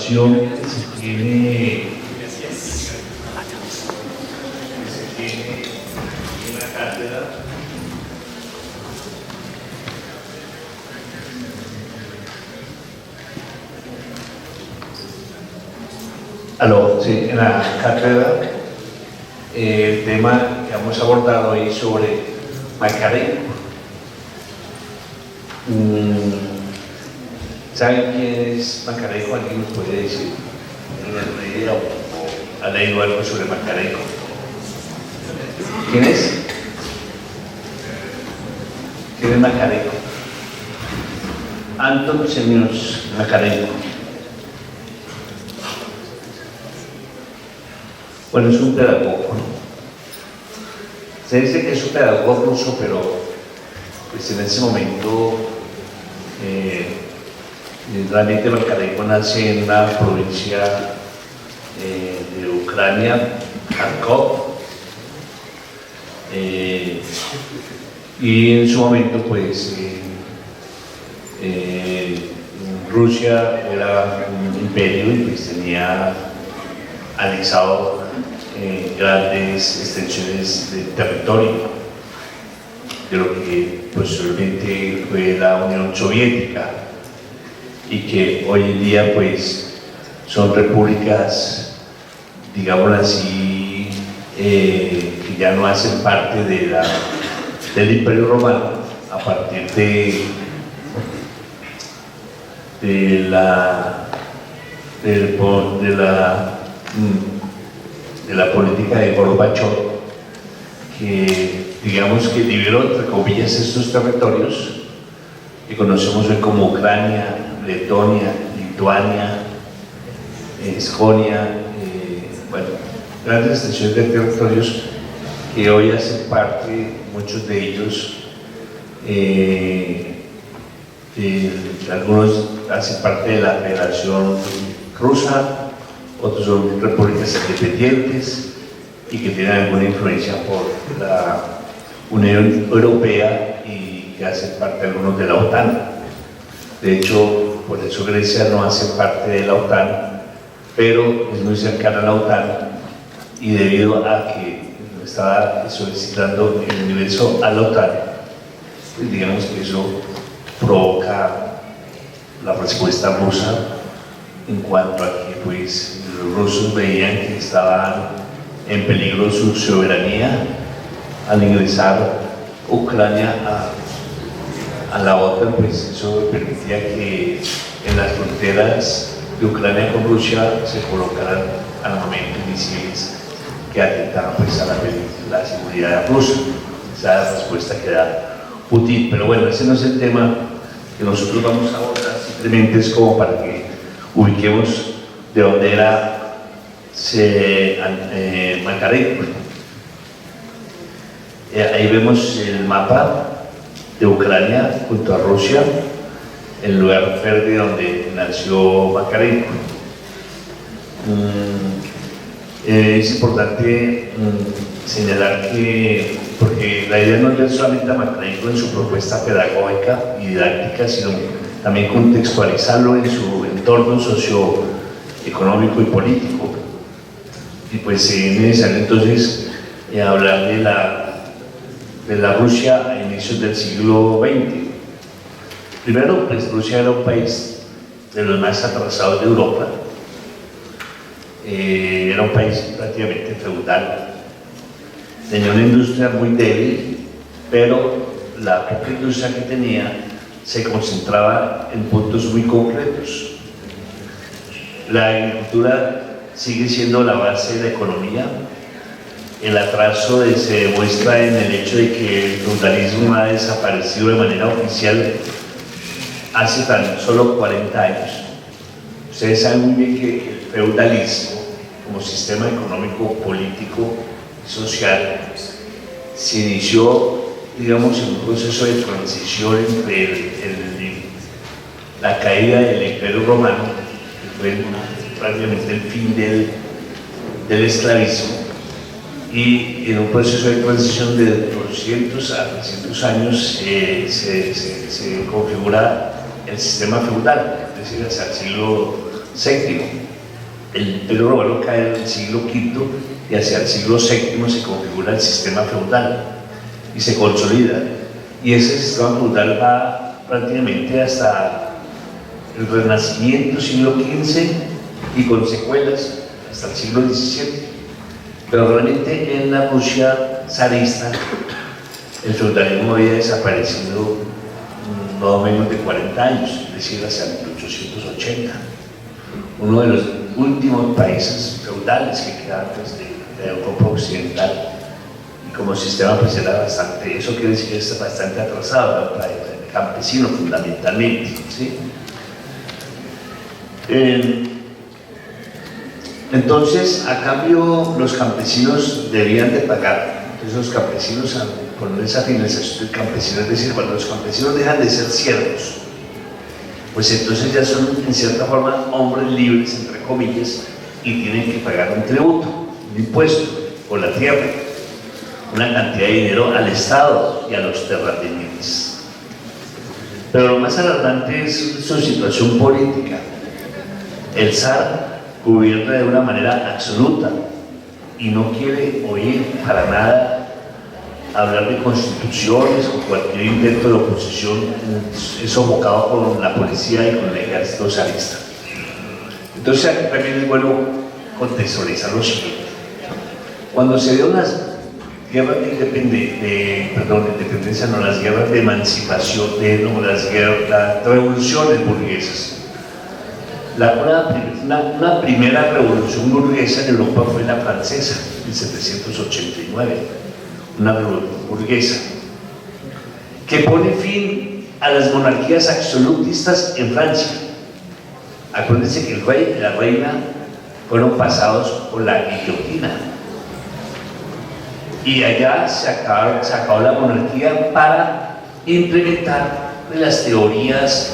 evaluación que se tiene en la cátedra. Sí, en la cátedra, el tema que vamos a abordar hoy sobre Macarenco. ¿Saben quién es Macarenco? ¿Alguien nos puede decir? ¿Alguna idea o ha leído algo sobre Macarenco? ¿Quién es? ¿Quién es Macarenco? Anton Semionovich Macarenko. Bueno, es un pedagogo, ¿no? Se dice que es un pedagogo ruso, pero pues en ese momento realmente Macarenko nace en una provincia de Ucrania, Kharkov, y en su momento pues Rusia era un imperio y pues tenía anexado grandes extensiones de territorio de lo que posteriormente fue la Unión Soviética y que hoy en día pues son repúblicas, digamos así, que ya no hacen parte del Imperio Romano a partir de la política de Gorbachev, que digamos que liberó entre comillas estos territorios que conocemos hoy como Ucrania, Letonia, Lituania, Estonia, bueno, grandes extensiones de territorios que hoy hacen parte, muchos de ellos, algunos hacen parte de la Federación Rusa, otros son repúblicas independientes y que tienen alguna influencia por la Unión Europea y que hacen parte algunos de la OTAN. De hecho, por eso Grecia no hace parte de la OTAN, pero es muy cercana a la OTAN y debido a que estaba solicitando el ingreso a la OTAN, pues digamos que eso provoca la respuesta rusa en cuanto a que pues los rusos veían que estaban en peligro su soberanía al ingresar Ucrania a la OTAN, pues eso permitía que en las fronteras de Ucrania con Rusia se colocaran armamentos y misiles que atentaban pues a la seguridad rusa. Esa es la respuesta que da Putin. Pero bueno, ese no es el tema que nosotros vamos a abordar, simplemente es como para que ubiquemos de dónde era Macarenko. Ahí vemos el mapa de Ucrania junto a Rusia, el lugar verde donde nació Macarenko. Es importante señalar que, porque la idea no es ver solamente a Macarenko en su propuesta pedagógica y didáctica, sino también contextualizarlo en su entorno socioeconómico y político. Y pues es necesario entonces hablar de la Rusia a inicios del siglo XX. Primero, pues Rusia era un país de los más atrasados de Europa, era un país prácticamente feudal, tenía una industria muy débil, pero la poca industria que tenía se concentraba en puntos muy concretos. La agricultura sigue siendo la base de la economía. El atraso se demuestra en el hecho de que el feudalismo ha desaparecido de manera oficial hace tan solo 40 años. Ustedes saben muy bien que el feudalismo, como sistema económico, político, social, se inició, digamos, en un proceso de transición entre la caída del Imperio Romano, que fue prácticamente el fin del esclavismo, y en un proceso de transición de 200 a 300 años se configura el sistema feudal, es decir, hasta el siglo VII. El Imperio Romano cae en el siglo V y hacia el siglo VII se configura el sistema feudal y se consolida. Y ese sistema feudal va prácticamente hasta el Renacimiento, siglo XV, y con secuelas hasta el siglo XVII. Pero realmente en la Rusia zarista el feudalismo había desaparecido no menos de 40 años, es decir, hacia 1880. Uno de los últimos países feudales que quedaban de Europa Occidental, y como sistema pues era bastante, eso quiere decir que está bastante atrasado, era el campesino fundamentalmente, ¿sí? Entonces, a cambio, los campesinos debían de pagar. Entonces, los campesinos, al poner esa finalización del campesino, es decir, cuando los campesinos dejan de ser siervos, pues entonces ya son, en cierta forma, hombres libres, entre comillas, y tienen que pagar un tributo, un impuesto por la tierra, una cantidad de dinero al Estado y a los terratenientes. Pero lo más alarmante es su situación política. El zar gobierna de una manera absoluta y no quiere oír para nada hablar de constituciones o cualquier intento de oposición es sofocado por la policía y con el ejército zarista. Entonces aquí también es bueno contextualizar lo siguiente. Cuando se dieron las guerras de independencia, no, las guerras de emancipación, las revoluciones burguesas, una primera revolución burguesa en Europa fue la francesa, en 1789, una revolución burguesa que pone fin a las monarquías absolutistas en Francia. Acuérdense que el rey y la reina fueron pasados por la guillotina y allá se acabó la monarquía para implementar las teorías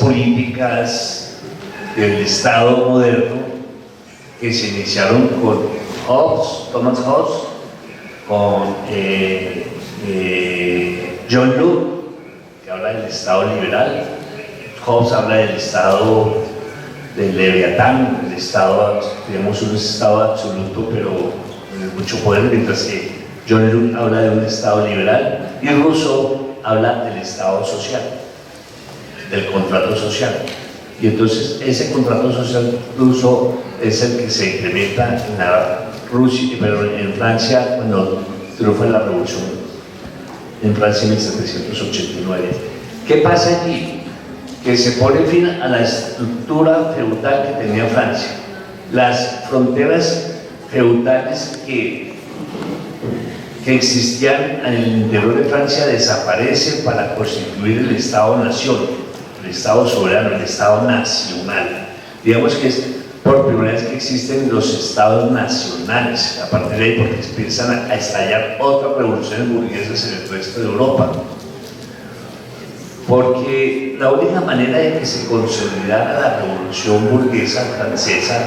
políticas del Estado moderno que se iniciaron con Thomas Hobbes, con John Locke, que habla del Estado liberal. Hobbes habla del Estado del Leviatán, el Estado, tenemos un Estado absoluto pero con mucho poder, mientras que John Locke habla de un Estado liberal y Rousseau habla del Estado social, del contrato social. Y entonces ese contrato social incluso es el que se implementa en la Rusia, pero en Francia cuando triunfa la revolución en Francia en 1789. ¿Qué pasa allí? Que se pone fin a la estructura feudal que tenía Francia. Las fronteras feudales que existían en el interior de Francia desaparecen para constituir el Estado-nación, el Estado soberano, el Estado nacional. Digamos que es por primera vez que existen los Estados nacionales, a partir de ahí porque empiezan a estallar otras revoluciones burguesas en el resto de Europa. Porque la única manera de que se consolidara la revolución burguesa francesa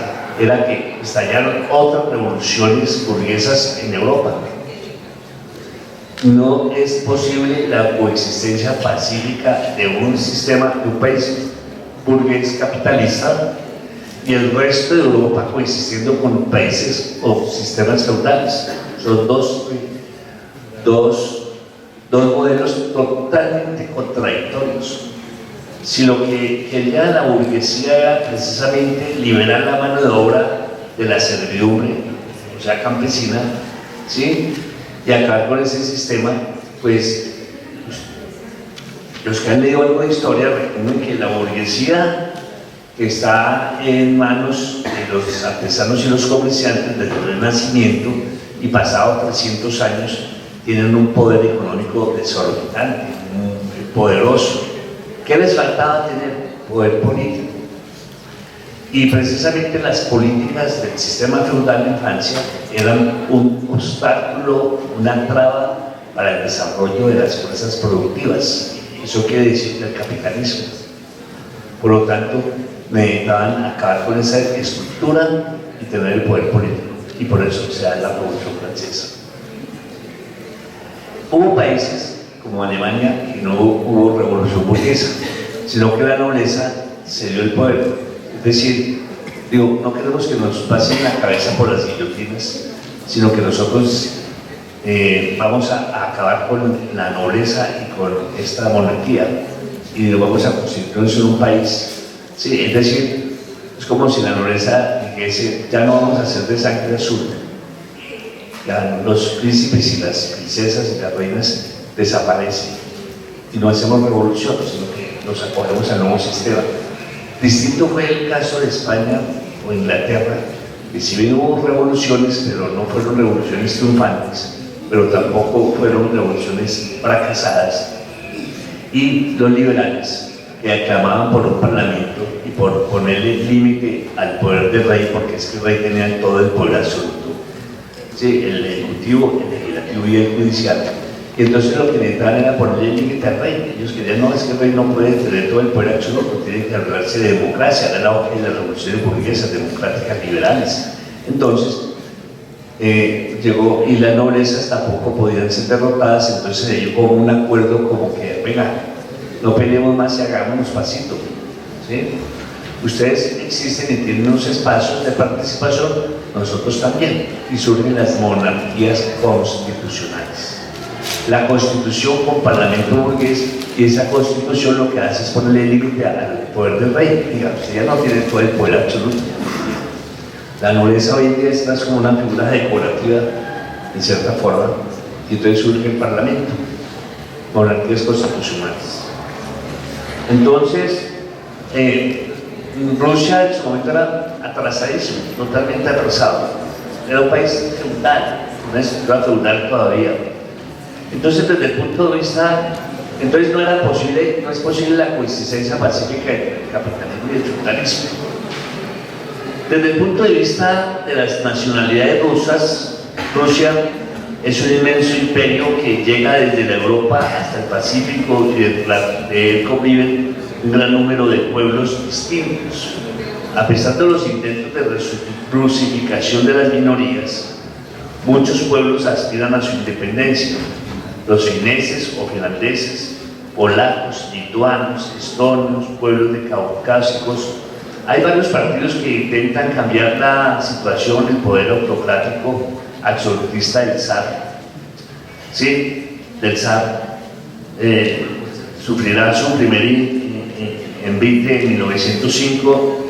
era que estallaron otras revoluciones burguesas en Europa. No es posible la coexistencia pacífica de un sistema, de un país burgués capitalista y el resto de Europa coexistiendo con países o sistemas feudales. Son dos modelos totalmente contradictorios. Si lo que quería la burguesía era precisamente liberar la mano de obra de la servidumbre, o sea, campesina, ¿sí?, y acabar con ese sistema, pues los que han leído algo de historia recuerden que la burguesía que está en manos de los artesanos y los comerciantes desde el Renacimiento y pasado 300 años tienen un poder económico desorbitante, muy poderoso. ¿Qué les faltaba tener? Poder político. Y precisamente las políticas del sistema feudal en Francia eran un obstáculo, una traba para el desarrollo de las fuerzas productivas. Eso quiere decir del capitalismo. Por lo tanto, necesitaban acabar con esa estructura y tener el poder político. Y por eso se da la Revolución Francesa. Hubo países como Alemania que no hubo revolución burguesa. sino que la nobleza se dio el poder. Es decir, digo, no queremos que nos pasen la cabeza por las guillotinas, sino que nosotros vamos a acabar con la nobleza y con esta monarquía y lo vamos a constituir en un país. Sí, es decir, es como si la nobleza dijese, ya no vamos a ser de sangre azul, ya los príncipes y las princesas y las reinas desaparecen y no hacemos revolución, sino que nos acogemos al nuevo sistema. Distinto fue el caso de España o Inglaterra, que si bien hubo revoluciones, pero no fueron revoluciones triunfantes, pero tampoco fueron revoluciones fracasadas. Y los liberales, que aclamaban por un parlamento y por ponerle límite al poder del rey, porque es que el rey tenía todo el poder absoluto, ¿sí? El ejecutivo, el legislativo y el judicial. Y entonces lo que necesitaban era ponerle límite al rey. Ellos querían, no, es que el rey no puede tener todo el poder absoluto, tiene que hablarse de democracia, era la hoja de las revoluciones burguesas, democráticas, liberales. Entonces, llegó, y las noblezas tampoco podían ser derrotadas, entonces se llegó a un acuerdo como que, venga, no peleemos más y hagámonos pasito, ¿sí? Ustedes existen y tienen unos espacios de participación, nosotros también, y surgen las monarquías constitucionales. La constitución con parlamento burgués, y esa constitución lo que hace es ponerle límite al poder del rey. Digamos, ella no tiene todo el poder absoluto. La nobleza hoy en día es más como una figura decorativa, en cierta forma, y entonces surge el parlamento, monarquías constitucionales. Entonces, Rusia en su momento era atrasadísimo, totalmente atrasado. Era un país feudal, una estructura feudal todavía. Entonces, desde el punto de vista, entonces no es posible la coexistencia pacífica entre el capitalismo y el feudalismo. Desde el punto de vista de las nacionalidades rusas, Rusia es un inmenso imperio que llega desde la Europa hasta el Pacífico y de él conviven un gran número de pueblos distintos. A pesar de los intentos de rusificación de las minorías, muchos pueblos aspiran a su independencia. Los fineses o finlandeses, polacos, lituanos, estonios, pueblos de caucásicos. Hay varios partidos que intentan cambiar la situación, el poder autocrático absolutista del zar. Sí, del zar. Sufrirá su primer envite en 1905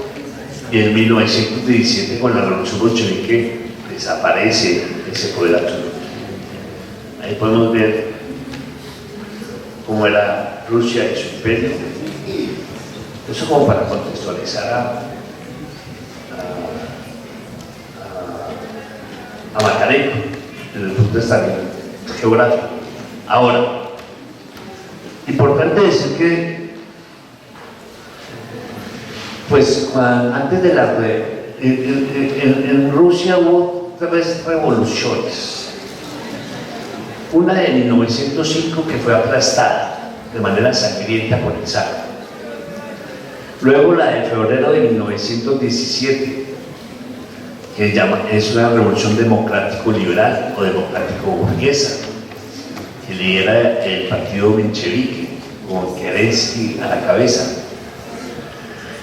y en 1917 con la revolución bolchevique desaparece ese poder absoluto. Ahí podemos ver cómo era Rusia y su imperio. Eso como para contextualizar a Macarenko desde el punto de vista geográfico. Ahora, importante decir que pues antes de la en Rusia hubo 3 revoluciones. Una de 1905 que fue aplastada de manera sangrienta por el zar. Luego la de febrero de 1917, que es una revolución democrático-liberal o democrático-burguesa, que lidera el partido menchevique, con Kerensky a la cabeza.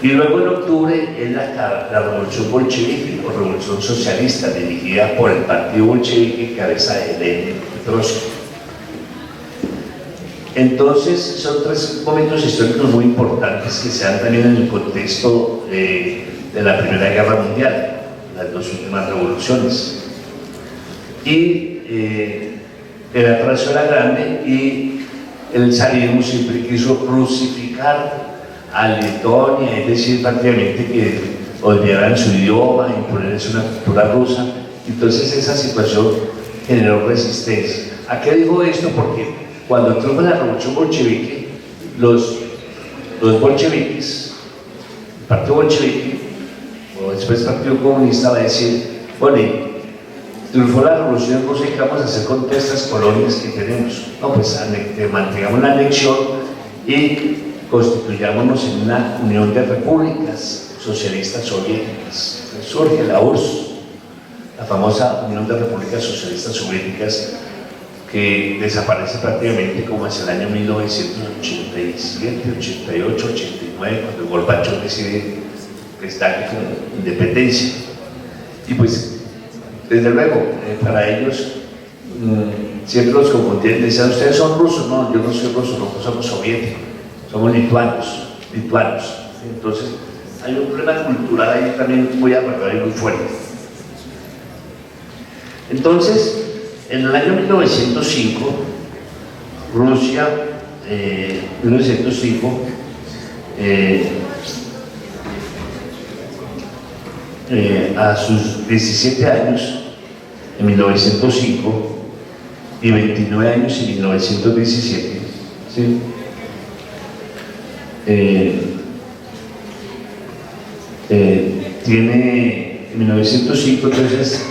Y luego en octubre es la revolución bolchevique o revolución socialista, dirigida por el partido bolchevique, cabeza de Lenin y Trotsky. Entonces son 3 momentos históricos muy importantes que se dan también en el contexto de la Primera Guerra Mundial, las 2 últimas revoluciones. Y el atraso era grande y el zarismo siempre quiso rusificar a Letonia, es decir, prácticamente que olvidaran su idioma, imponerse una cultura rusa. Entonces esa situación generó resistencia. ¿A qué digo esto? Porque cuando triunfa la revolución bolchevique, los bolcheviques, el partido bolchevique, o después el partido comunista, va a decir, bueno, triunfó la revolución, no sé qué vamos a hacer con todas estas colonias que tenemos. No, pues mantengamos la anexión y constituyámonos en una unión de repúblicas socialistas soviéticas. Surge la URSS, la famosa Unión de Repúblicas Socialistas Soviéticas, que desaparece prácticamente como hacia el año 1987, 88, 89, cuando Gorbachov decide que está con independencia. Y pues, desde luego, para ellos, siempre los confundían, decían, ustedes son rusos. No, yo no soy ruso, nosotros somos soviéticos, somos lituanos. Entonces, hay un problema cultural ahí también muy arraigado y muy fuerte. Entonces, en el año 1905, Rusia, 1905, a sus 17 años, en 1905, y 29 años en 1917, ¿sí? Tiene en 1905, entonces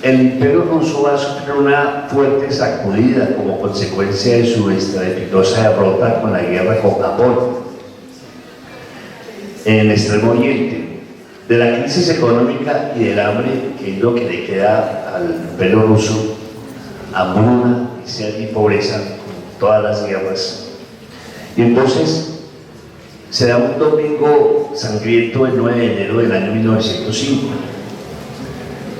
el Imperio Ruso va a sufrir una fuerte sacudida como consecuencia de su estrepitosa derrota con la guerra con Japón en el Extremo Oriente, de la crisis económica y del hambre, que es lo que le queda al Imperio Ruso, hambruna y pobreza, como todas las guerras. Y entonces se da un domingo sangriento el 9 de enero del año 1905.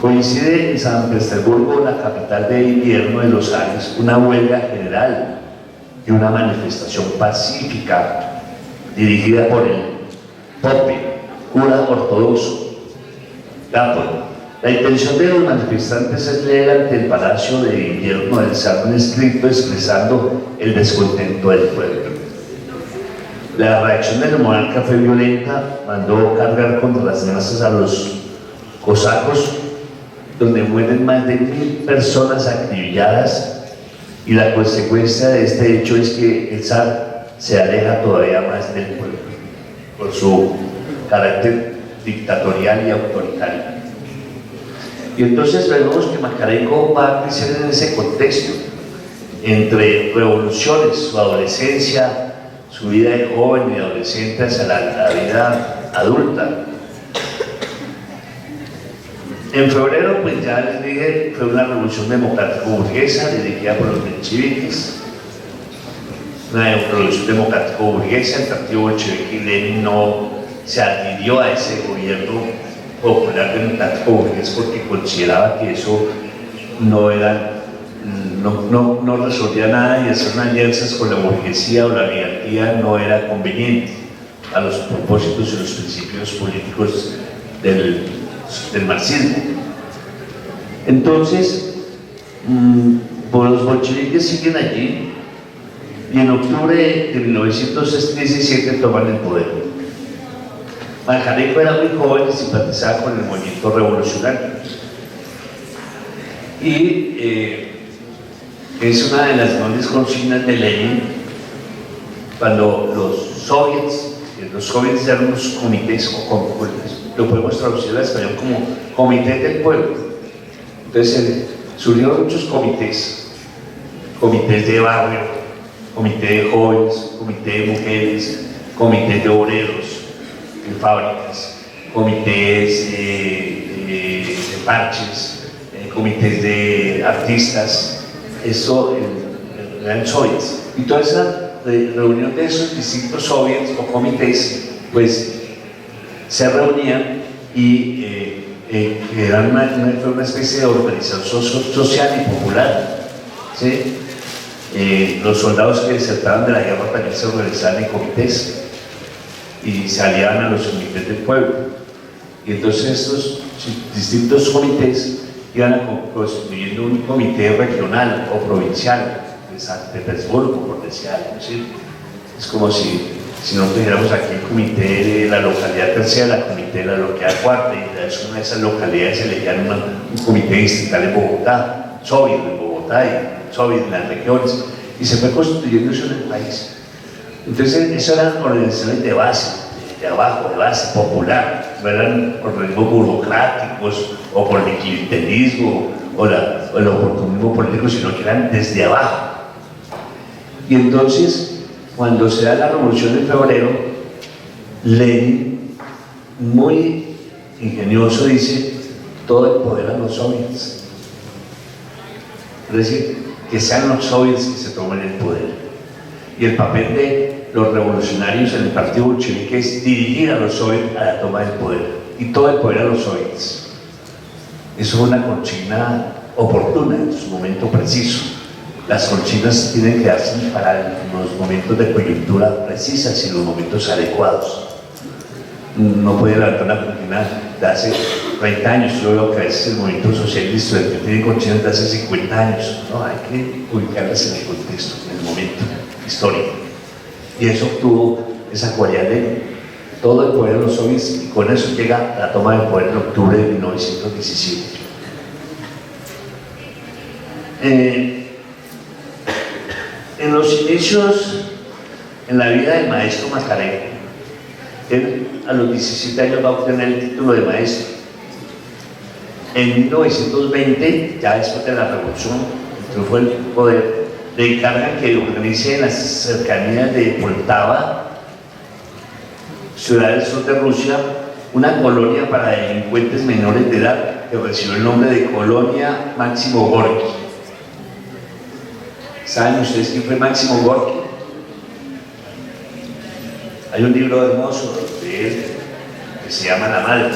Coincide en San Petersburgo, la capital de invierno de los Ares, una huelga general y una manifestación pacífica dirigida por el Pope, cura ortodoxo, Gapon. La intención de los manifestantes es leer ante el Palacio de Invierno del Zar un escrito expresando el descontento del pueblo. La reacción del monarca fue violenta, mandó cargar contra las masas a los cosacos, donde mueren más de 1000 personas acribilladas, y la consecuencia de este hecho es que el zar se aleja todavía más del pueblo por su carácter dictatorial y autoritario. Y entonces vemos que Makarenko va a crecer en ese contexto, entre revoluciones, su adolescencia, su vida de joven y adolescente hacia la vida adulta. En febrero, pues ya les dije, fue una revolución democrática burguesa dirigida por los mencheviques, una revolución democrática burguesa. El partido bolchevique y Lenin no se adhirió a ese gobierno popular democrático burgués porque consideraba que eso no resolvía nada, y hacer unas alianzas con la burguesía o la oligarquía no era conveniente a los propósitos y los principios políticos del marxismo. Entonces, los bolcheviques siguen allí y en octubre de 1917 toman el poder. Makarenko era muy joven y simpatizaba con el movimiento revolucionario, y es una de las grandes consignas de Lenin cuando los soviets eran unos comités, lo podemos traducir al español como comité del pueblo. Entonces surgieron muchos comités de barrio, comité de jóvenes, comité de mujeres, comités de obreros, de fábricas, comités de parches, comités de artistas. Eso eran soviets, y toda esa reunión de esos distintos soviets o comités pues se reunían y eran una especie de organización social y popular, ¿sí? Los soldados que desertaban de la guerra también se organizaban en comités y se aliaban a los comités del pueblo, y entonces estos distintos comités iban constituyendo un comité regional o provincial de San Petersburgo, por decir algo, ¿sí? Es como si nosotros tuviéramos aquí el comité de la localidad tercera, el comité de la localidad cuarta, y de una de esas localidades se elegían un comité distrital en Bogotá, soviet en Bogotá y soviet en las regiones, y se fue constituyendo eso en el país. Entonces, eso eran organizaciones de base, de abajo, de base popular, no eran organismos burocráticos o por el clientelismo o el oportunismo político, sino que eran desde abajo. Y entonces, cuando se da la revolución de febrero, Lenin, muy ingenioso, dice: todo el poder a los soviets. Es decir, que sean los soviets que se tomen el poder. Y el papel de los revolucionarios en el partido bolchevique es dirigir a los soviets a la toma del poder, y todo el poder a los soviets. Eso fue una consigna oportuna en su momento preciso. Las consignas tienen que darse para los momentos de coyuntura precisas y los momentos adecuados. No puede levantar una consigna de hace 30 años. Yo veo que a veces el movimiento socialista tiene consignas de hace 50 años. No, hay que ubicarlas en el contexto, en el momento histórico. Y eso tuvo esa cualidad de todo el poder de los soviets, y con eso llega la toma del poder en octubre de 1917. En los inicios, en la vida del maestro Macarenko, él a los 17 años va a obtener el título de maestro. En 1920, ya después de la revolución, el triunfo del poder, le encargan que organice en las cercanías de Poltava, ciudad del sur de Rusia, una colonia para delincuentes menores de edad que recibió el nombre de Colonia Máximo Gorki. ¿Saben ustedes quién fue Máximo Gorki? Hay un libro hermoso de él que se llama La Madre.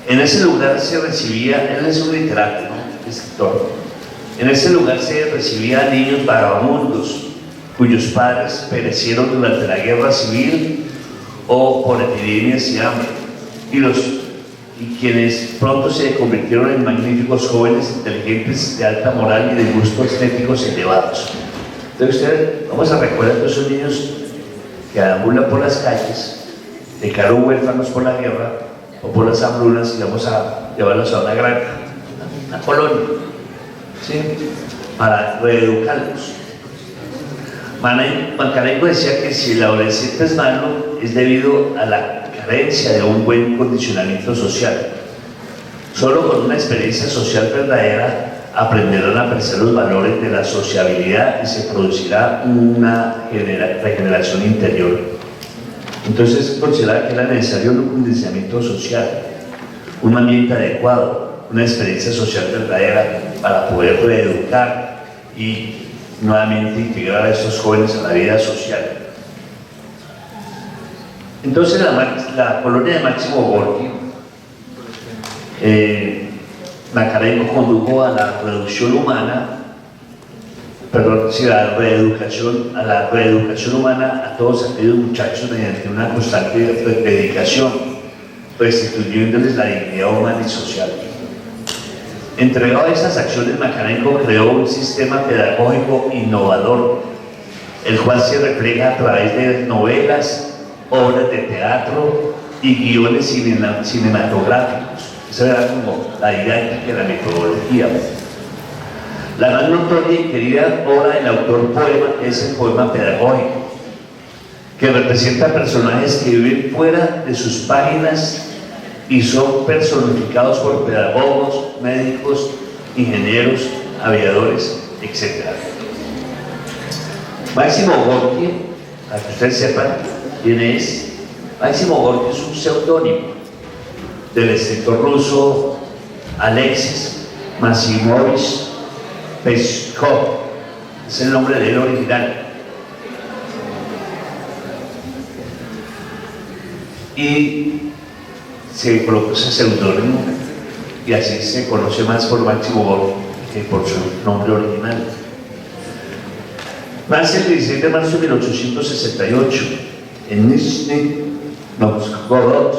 En ese lugar se recibía, él es un literato, ¿no? Escritor. En ese lugar se recibía a niños vagabundos cuyos padres perecieron durante la guerra civil o por epidemias y hambre, y quienes pronto se convirtieron en magníficos jóvenes inteligentes de alta moral y de gustos estéticos elevados. Entonces ustedes, vamos a recordar a todos esos niños que ambulan por las calles, quedaron huérfanos por la guerra o por las hambrunas, y vamos a llevarlos a una granja, una colonia, ¿sí? Para reeducarlos. Macarenko decía que si el adolescente es malo es debido a la carencia de un buen condicionamiento social. Solo con una experiencia social verdadera aprenderán a apreciar los valores de la sociabilidad y se producirá una regeneración interior. Entonces consideraba que era necesario un condicionamiento social, un ambiente adecuado, una experiencia social verdadera para poder reeducar y nuevamente integrar a estos jóvenes a la vida social. Entonces la colonia de Máximo Gorki, Macarenko condujo a la reducción humana, a la reeducación humana a todos aquellos muchachos mediante una constante dedicación, restituyéndoles la dignidad humana y social. Entregado a estas acciones, Macarenko creó un sistema pedagógico innovador, el cual se refleja a través de novelas, obras de teatro y guiones cinematográficos. Esa era como la didáctica y la metodología. La más notoria y querida obra del autor poema es el poema pedagógico, que representa personajes que viven fuera de sus páginas y son personificados por pedagogos, médicos, ingenieros, aviadores, etc. Máximo Gorki, para que ustedes sepan quién es, Máximo Gorki es un seudónimo del escritor ruso Alexis Maximovich Peskov, es el nombre de él original. Y se colocó ese seudónimo y así se conoce más por Máximo Gorki que por su nombre original. Nace el 16 de marzo de 1868 en Nizhny Novgorod,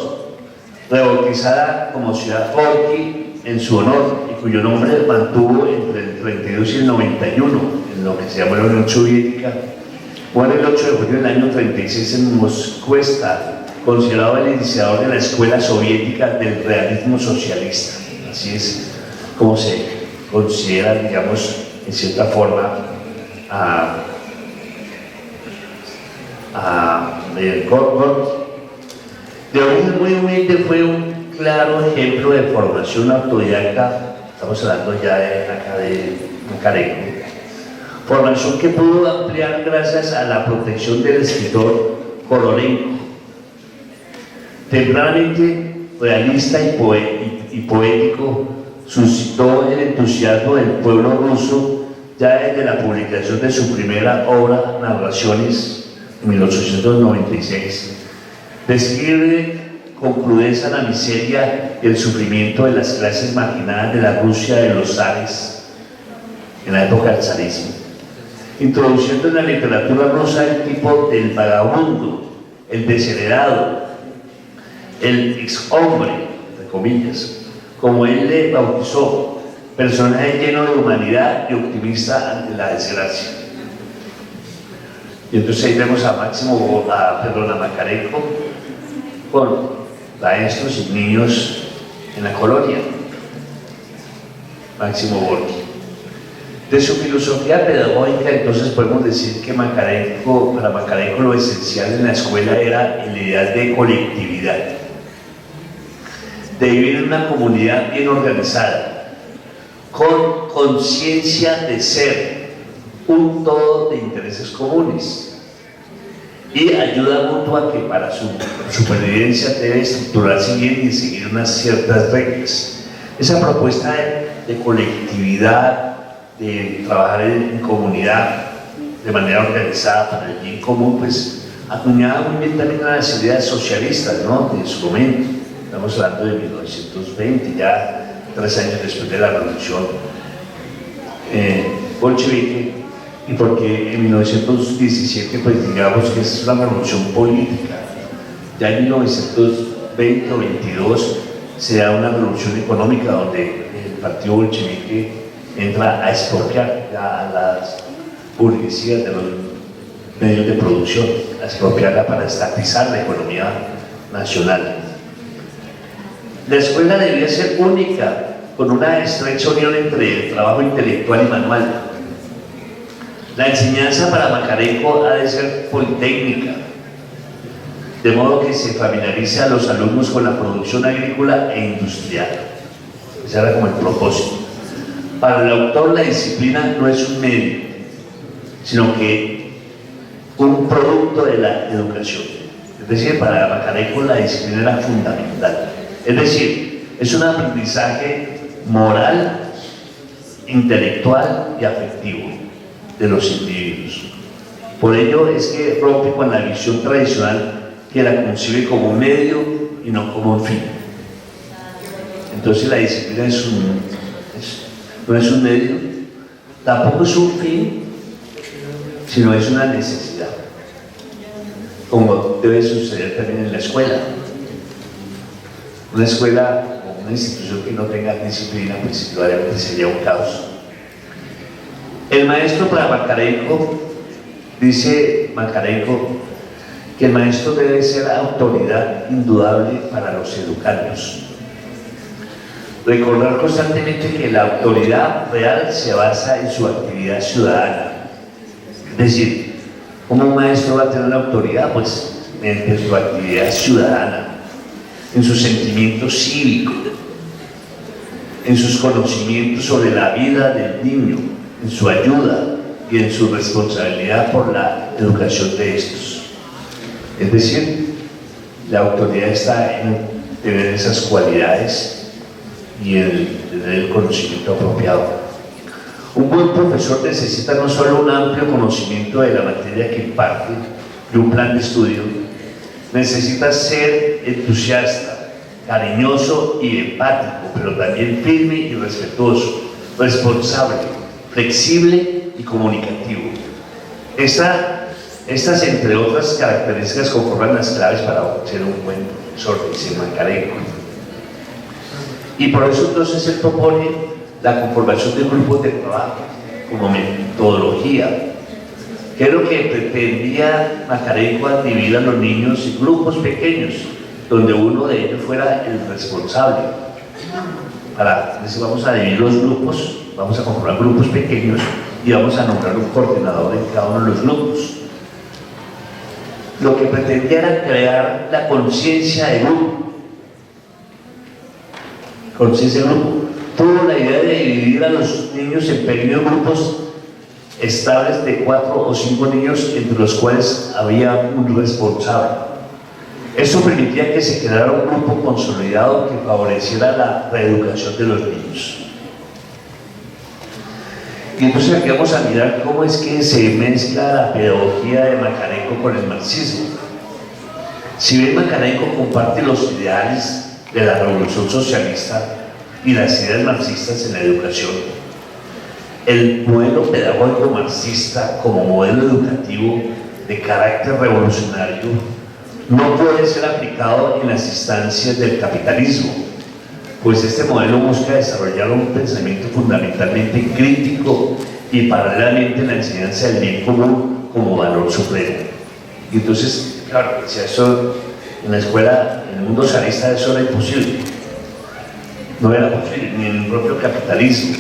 rebautizada como ciudad Gorki en su honor, y cuyo nombre mantuvo entre el 32 y el 91 en lo que se llamó la Unión Soviética. Muere el 8 de junio del año 36 en Moscú, considerado el iniciador de la escuela soviética del realismo socialista. Así es como se considera, digamos, en cierta forma, Gorki. De origen muy humilde, fue un claro ejemplo de formación autodidacta. Estamos hablando ya de Macarenko. Formación que pudo ampliar gracias a la protección del escritor Korolenko. Tempranamente realista y poético, suscitó el entusiasmo del pueblo ruso ya desde la publicación de su primera obra, Narraciones, en 1896. Describe con crudeza la miseria y el sufrimiento de las clases marginadas de la Rusia de los zares en la época del zarismo, introduciendo en la literatura rusa el tipo del vagabundo, el desheredado, el exhombre, entre comillas, como él le bautizó, personaje lleno de humanidad y optimista ante la desgracia. Y entonces ahí vemos a Macarenko con maestros y niños en la colonia, Máximo Gorki. De su filosofía pedagógica, entonces podemos decir que para Macarenko lo esencial en la escuela era el ideal de colectividad, de vivir en una comunidad bien organizada, con conciencia de ser un todo de intereses comunes y ayuda mutua que para su supervivencia debe estructurarse bien y seguir unas ciertas reglas. Esa propuesta de colectividad, de trabajar en comunidad de manera organizada para el bien común, pues acuñaba muy bien también a las ideas socialistas, ¿no?, de su momento. Estamos hablando de 1920, ya 3 años después de la revolución bolchevique, y porque en 1917, pues digamos que es una revolución política. Ya en 1920 o 22 se da una revolución económica donde el partido bolchevique entra a expropiar a las burguesías de los medios de producción, a expropiarla para estatizar la economía nacional. La escuela debía ser única, con una estrecha unión entre el trabajo intelectual y manual. La enseñanza para Macarenko ha de ser politécnica, de modo que se familiarice a los alumnos con la producción agrícola e industrial. Ese era como el propósito. Para el autor la disciplina no es un medio, sino que un producto de la educación. Es decir, para Macarenko la disciplina era fundamental. Es decir, es un aprendizaje moral, intelectual y afectivo de los individuos. Por ello es que rompe con la visión tradicional que la concibe como un medio y no como un fin. Entonces la disciplina no es un medio, tampoco es un fin, sino es una necesidad, como debe suceder también en la escuela. Una escuela o una institución que no tenga disciplina, pues probablemente sería un caos. El maestro para Macarenko, dice Macarenko, que el maestro debe ser autoridad indudable para los educandos. Recordar constantemente que la autoridad real se basa en su actividad ciudadana. Es decir, ¿cómo un maestro va a tener autoridad? Pues mediante su actividad ciudadana, en su sentimiento cívico, en sus conocimientos sobre la vida del niño, en su ayuda y en su responsabilidad por la educación de estos. Es decir, la autoridad está en tener esas cualidades y en tener el conocimiento apropiado. Un buen profesor necesita no solo un amplio conocimiento de la materia que imparte, de un plan de estudio, necesita ser entusiasta, cariñoso y empático, pero también firme y respetuoso, responsable, flexible y comunicativo. Estas, entre otras características, conforman las claves para ser un buen profesor, dice Macarenko. Y por eso entonces él propone la conformación de grupos de trabajo como metodología. ¿Qué es lo que pretendía Macarenko? A dividir a los niños en grupos pequeños, donde uno de ellos fuera el responsable. Para decir, vamos a dividir los grupos, vamos a conformar grupos pequeños y vamos a nombrar un coordinador en cada uno de los grupos. Lo que pretendía era crear la conciencia de grupo. Conciencia de grupo. Tuvo la idea de dividir a los niños en pequeños grupos estables de 4 o 5 niños, entre los cuales había un responsable. Esto permitía que se creara un grupo consolidado que favoreciera la reeducación de los niños. Y entonces aquí vamos a mirar cómo es que se mezcla la pedagogía de Macarenko con el marxismo. Si bien Macarenko comparte los ideales de la revolución socialista y las ideas marxistas en la educación, el modelo pedagógico marxista como modelo educativo de carácter revolucionario no puede ser aplicado en las instancias del capitalismo, pues este modelo busca desarrollar un pensamiento fundamentalmente crítico y paralelamente la enseñanza del bien común como valor supremo. Y entonces, claro, si eso en la escuela, en el mundo socialista, eso era imposible. No era posible, ni en el propio capitalismo,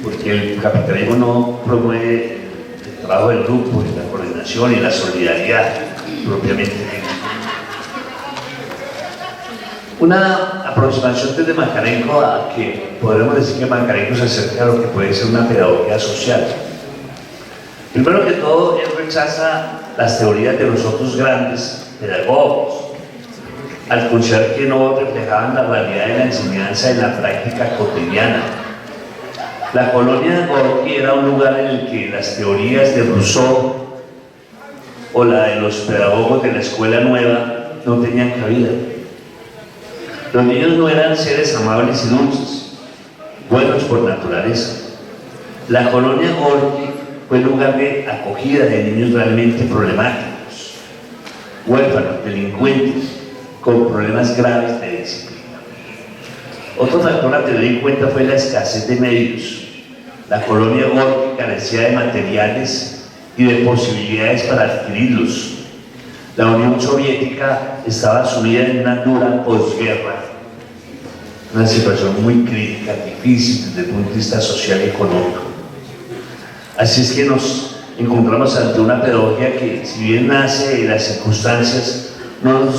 porque el capitalismo no promueve el trabajo del grupo, ni la coordinación, ni la solidaridad propiamente. Una aproximación desde Macarenko a que podemos decir que Macarenko se acerca a lo que puede ser una pedagogía social. Primero que todo, él rechaza las teorías de los otros grandes pedagogos, al considerar que no reflejaban la realidad de la enseñanza en la práctica cotidiana. La colonia de Gorky era un lugar en el que las teorías de Rousseau o la de los pedagogos de la escuela nueva no tenían cabida. Los niños no eran seres amables y dulces, buenos por naturaleza. La colonia Gorky fue un lugar de acogida de niños realmente problemáticos, huérfanos, delincuentes, con problemas graves de disciplina. Otro factor a tener en cuenta fue la escasez de medios. La colonia Gorky carecía de materiales y de posibilidades para adquirirlos. La Unión Soviética estaba sumida en una dura posguerra, una situación muy crítica, difícil desde el punto de vista social y económico. Así es que nos encontramos ante una pedagogía que, si bien nace de las circunstancias, no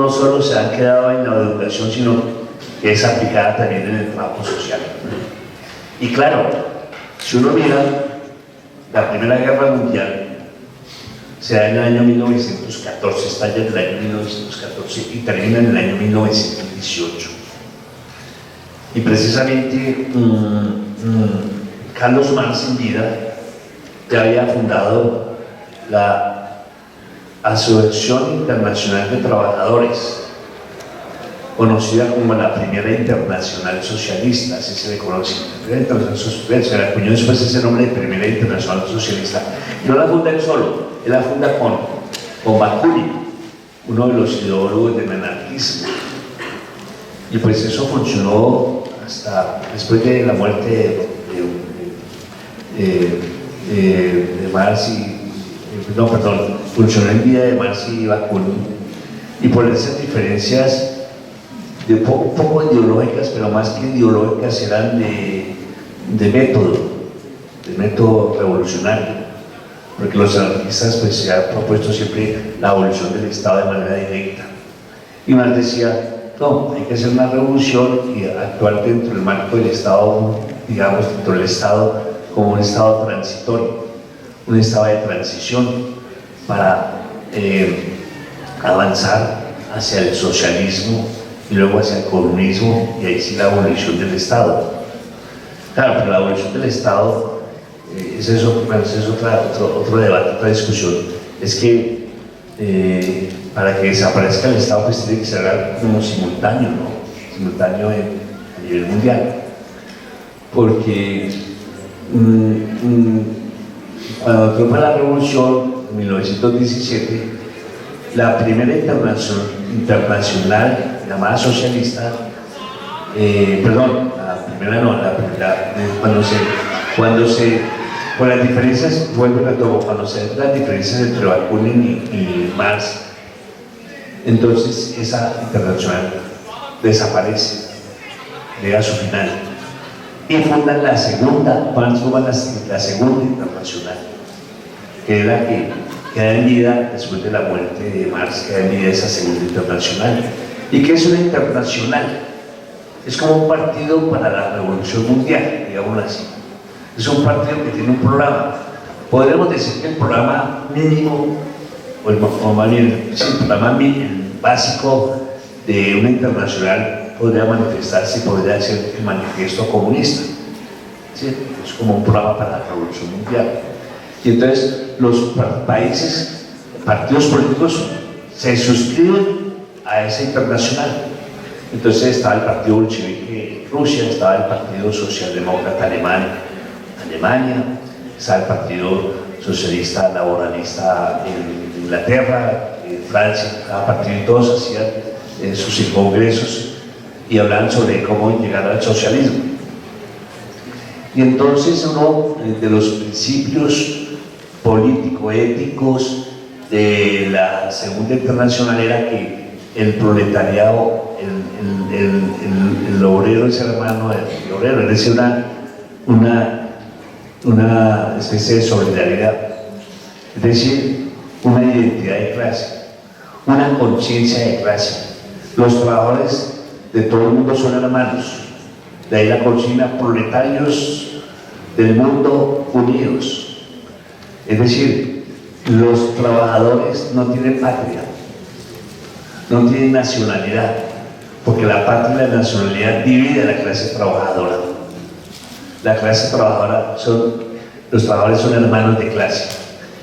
solo se ha quedado en la educación, sino que es aplicada también en el trabajo social. Y claro, si uno mira, la Primera Guerra Mundial se da en el año 1914, estalla en el año 1914 y termina en el año 1918. Y precisamente Carlos Marx en vida ya había fundado la Asociación Internacional de Trabajadores, conocida como la Primera Internacional Socialista, así se le conoce. Primera Internacional Socialista, se le acuñó después ese nombre de Primera Internacional Socialista. Y no la funda él solo, él la funda con Bakunin, uno de los ideólogos del anarquismo. Y pues eso funcionó hasta después de la muerte de Marx funcionó en vida de Marx y Bakunin. Y por esas diferencias un poco ideológicas, pero más que ideológicas eran de método revolucionario, porque los anarquistas pues se han propuesto siempre la abolición del Estado de manera directa. Y Marx decía, no, hay que hacer una revolución y actuar dentro del marco del Estado, digamos, dentro del Estado como un Estado transitorio, un Estado de transición para avanzar hacia el socialismo y luego hacia el comunismo, y ahí sí la abolición del Estado. Claro, pero la abolición del Estado, ese es otro debate, otra discusión. Es que para que desaparezca el Estado pues tiene que ser algo como simultáneo, ¿no? Simultáneo a nivel mundial. Porque cuando triunfa la revolución en 1917, la primera internacional llamada socialista, con las diferencias, vuelvo a todo, cuando se ven las diferencias entre Bakunin y Marx, entonces esa internacional desaparece, llega a su final, y fundan la segunda, Marx funda la segunda internacional, que es la que queda en vida después de la muerte de Marx, queda en vida esa segunda internacional. ¿Y qué es una internacional? Es como un partido para la revolución mundial, digamos así. Es un partido que tiene un programa. Podríamos decir que el programa mínimo o más bien, sí, el básico de una internacional podría manifestarse y podría ser el manifiesto comunista, ¿sí? Es como un programa para la revolución mundial. Y entonces los partidos políticos se suscriben a esa internacional. Entonces estaba el partido bolchevique en Rusia, estaba el partido socialdemócrata alemán en Alemania, estaba el partido socialista laboralista en Inglaterra, en Francia, cada partido, y todos hacían sus congresos y hablaban sobre cómo llegar al socialismo. Y entonces uno de los principios político-éticos de la Segunda Internacional era que el proletariado, el obrero es hermano del obrero, es decir, una especie de solidaridad, es decir, una identidad de clase, una conciencia de clase. Los trabajadores de todo el mundo son hermanos, de ahí la consigna proletarios del mundo unidos. Es decir, los trabajadores no tienen patria, no tienen nacionalidad, porque la patria y la nacionalidad divide a la clase trabajadora. La clase trabajadora los trabajadores son hermanos de clase,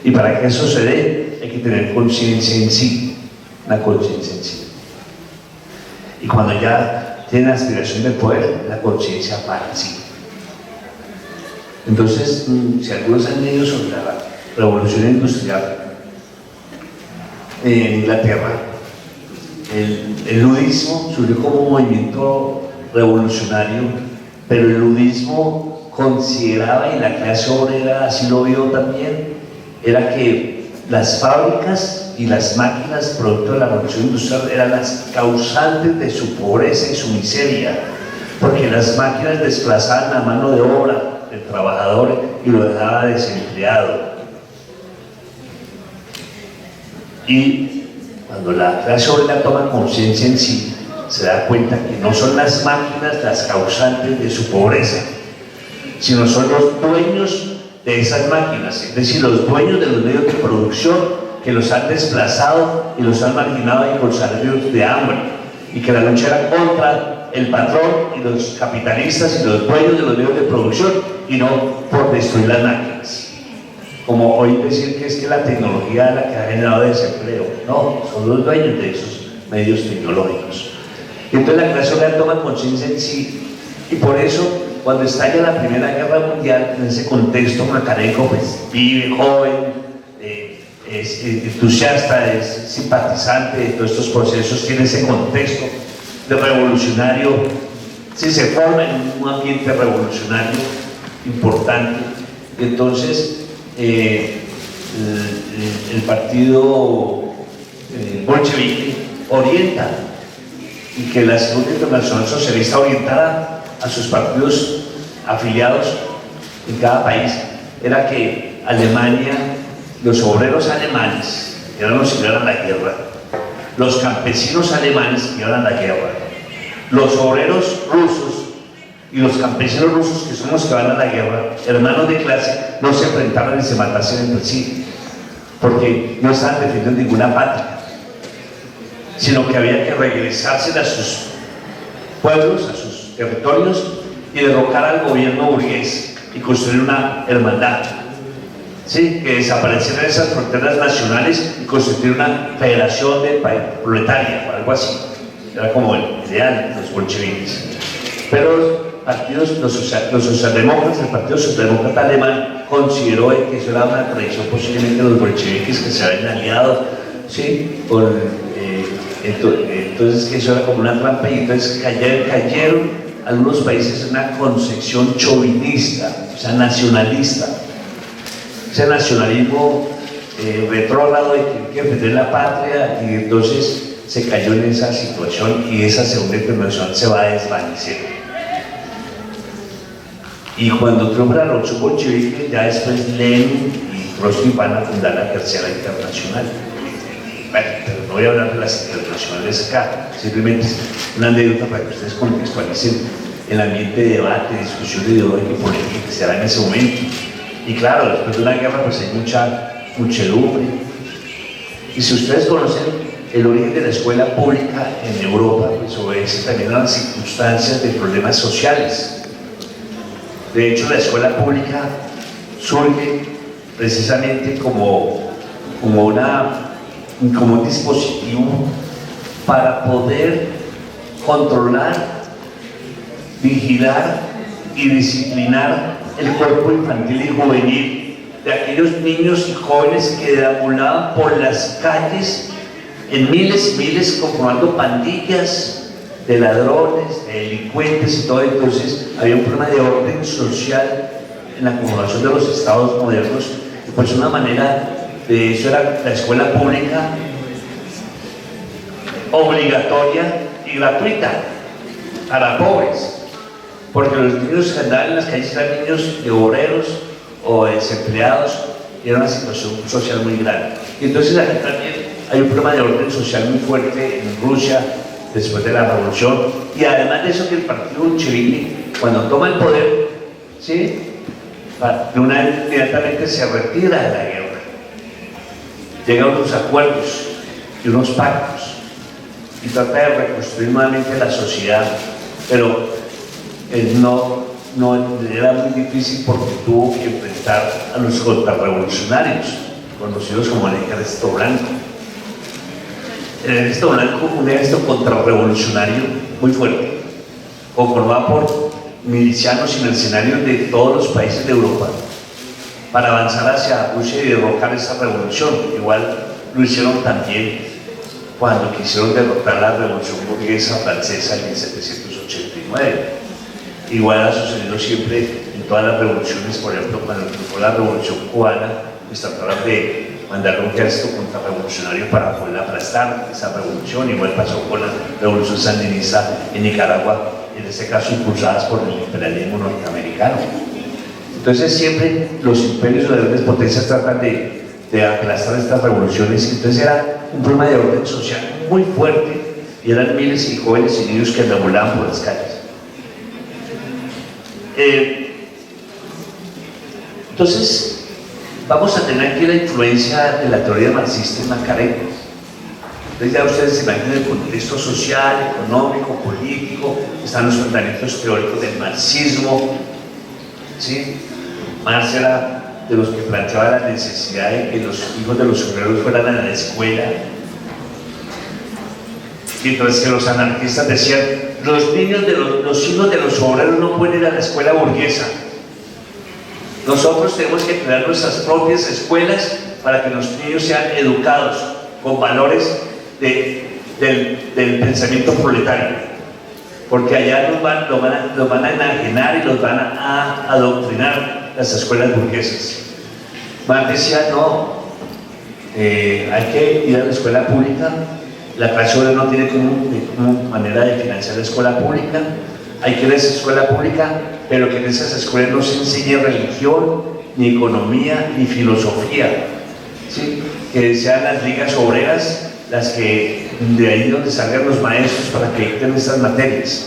y para que eso se dé hay que tener conciencia en sí, una conciencia en sí. Y cuando ya tienen aspiración de poder, la conciencia para sí. Entonces, si algunos han leído sobre la revolución industrial en Inglaterra, el ludismo surgió como un movimiento revolucionario, pero el ludismo consideraba, y la clase obrera así lo vio también, era que las fábricas y las máquinas producto de la revolución industrial eran las causantes de su pobreza y su miseria, porque las máquinas desplazaban la mano de obra del trabajador y lo dejaba desempleado. Y cuando la clase obrera toma conciencia en sí, se da cuenta que no son las máquinas las causantes de su pobreza, sino son los dueños de esas máquinas, es decir, los dueños de los medios de producción que los han desplazado y los han marginado y con salarios de hambre, y que la lucha era contra el patrón y los capitalistas y los dueños de los medios de producción, y no por destruir las máquinas. Como hoy decir que es que la tecnología es la que ha generado desempleo. No, son los dueños de esos medios tecnológicos. Y entonces la clase obrera toma conciencia en sí, y por eso cuando estalla la Primera Guerra Mundial, en ese contexto, Macarenko pues vive joven, es entusiasta, es simpatizante de todos estos procesos, tiene ese contexto de revolucionario, sí, se forma en un ambiente revolucionario importante. Y entonces el partido bolchevique orienta, y que la Segunda Internacional Socialista orientara a sus partidos afiliados en cada país, era que Alemania, los obreros alemanes eran los que iban a la guerra, los campesinos alemanes que iban a la guerra, los obreros rusos y los campesinos rusos, que son los que van a la guerra, hermanos de clase, no se enfrentaban y se matasen entre sí, porque no estaban defendiendo ninguna patria, sino que había que regresarse a sus pueblos, a sus territorios, y derrocar al gobierno burgués y construir una hermandad, ¿sí? Que desaparecieran esas fronteras nacionales y constituir una federación de proletaria o algo así. Era como el ideal de los bolcheviques. Pero los socialdemócratas, el Partido Socialdemócrata Alemán consideró que eso era una traición posiblemente de los bolcheviques, que se habían aliado, ¿sí? Entonces que eso era como una trampa, y entonces cayeron algunos países en una concepción chauvinista, o sea, nacionalista, ese nacionalismo retrógrado de que hay que defender la patria, y entonces se cayó en esa situación, y esa Segunda Internacional se va a desvanecer. Y cuando triunfa la revolución bolchevique, ya después Lenin y Trotsky van a fundar la Tercera Internacional. Bueno, pero no voy a hablar de las internacionales acá, simplemente una anécdota para que ustedes contextualicen el ambiente de debate, discusión ideológica y política que se da en ese momento. Y claro, después de una guerra pues hay mucha muchedumbre, Y si ustedes conocen el origen de la escuela pública en Europa, pues obedece también a las circunstancias de problemas sociales. De hecho, la escuela pública surge precisamente como un dispositivo para poder controlar, vigilar y disciplinar el cuerpo infantil y juvenil de aquellos niños y jóvenes que deambulaban por las calles en miles y miles, conformando pandillas de ladrones, de delincuentes y todo. Entonces había un problema de orden social en la conformación de los estados modernos, y pues una manera de eso era la escuela pública, obligatoria y gratuita para pobres, porque los niños que andaban en las calles eran niños de obreros o desempleados, y era una situación social muy grande. Y entonces aquí también hay un problema de orden social muy fuerte en Rusia después de la revolución, y además de eso, que el partido bolchevique, cuando toma el poder, ¿sí?, inmediatamente se retira de la guerra, llega a unos acuerdos y unos pactos y trata de reconstruir nuevamente la sociedad, pero no era muy difícil porque tuvo que enfrentar a los contrarrevolucionarios, conocidos como el Ejército Blanco. El Ejército Blanco, un ejército contrarrevolucionario muy fuerte, conformado por milicianos y mercenarios de todos los países de Europa, para avanzar hacia Rusia y derrocar esa revolución. Igual lo hicieron también cuando quisieron derrotar la revolución burguesa francesa en 1789. Igual ha sucedido siempre en todas las revoluciones. Por ejemplo, cuando fue la revolución cubana, pues trataron de mandar un ejército contrarrevolucionario para poder aplastar esa revolución. Igual pasó con la revolución sandinista en Nicaragua, en este caso impulsadas por el imperialismo norteamericano. Entonces siempre los imperios o las grandes potencias tratan de aplastar estas revoluciones. Entonces era un problema de orden social muy fuerte, y eran miles de jóvenes y niños que deambulaban por las calles. Entonces vamos a tener aquí la influencia de la teoría marxista en Macarena. Entonces ya ustedes se imaginan el contexto social, económico, político, están los fundamentos teóricos del marxismo, ¿sí? Marx era de los que planteaba la necesidad de que los hijos de los obreros fueran a la escuela, mientras que los anarquistas decían: los hijos de los obreros no pueden ir a la escuela burguesa, nosotros tenemos que crear nuestras propias escuelas para que los niños sean educados con valores del pensamiento proletario, porque allá los van a enajenar y los van a adoctrinar las escuelas burguesas. Marx decía: no, hay que ir a la escuela pública, la clase obrera no tiene como manera de financiar la escuela pública, hay que ir a esa escuela pública, pero que en esas escuelas no se enseñe religión, ni economía, ni filosofía, ¿sí? Que sean las ligas obreras las que, de ahí donde salgan los maestros para que dicten estas materias.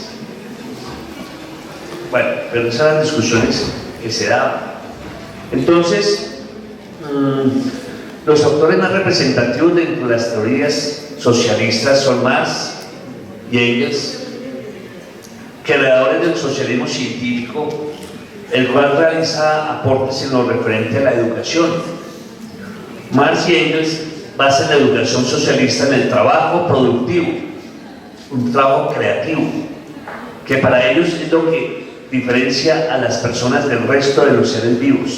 Bueno, pero esas eran las discusiones que se daban. Entonces, los autores más representativos dentro de las teorías socialistas son Marx y Engels, creadores del socialismo científico, el cual realiza aportes en lo referente a la educación. Marx y Engels basan la educación socialista en el trabajo productivo, un trabajo creativo, que para ellos es lo que diferencia a las personas del resto de los seres vivos.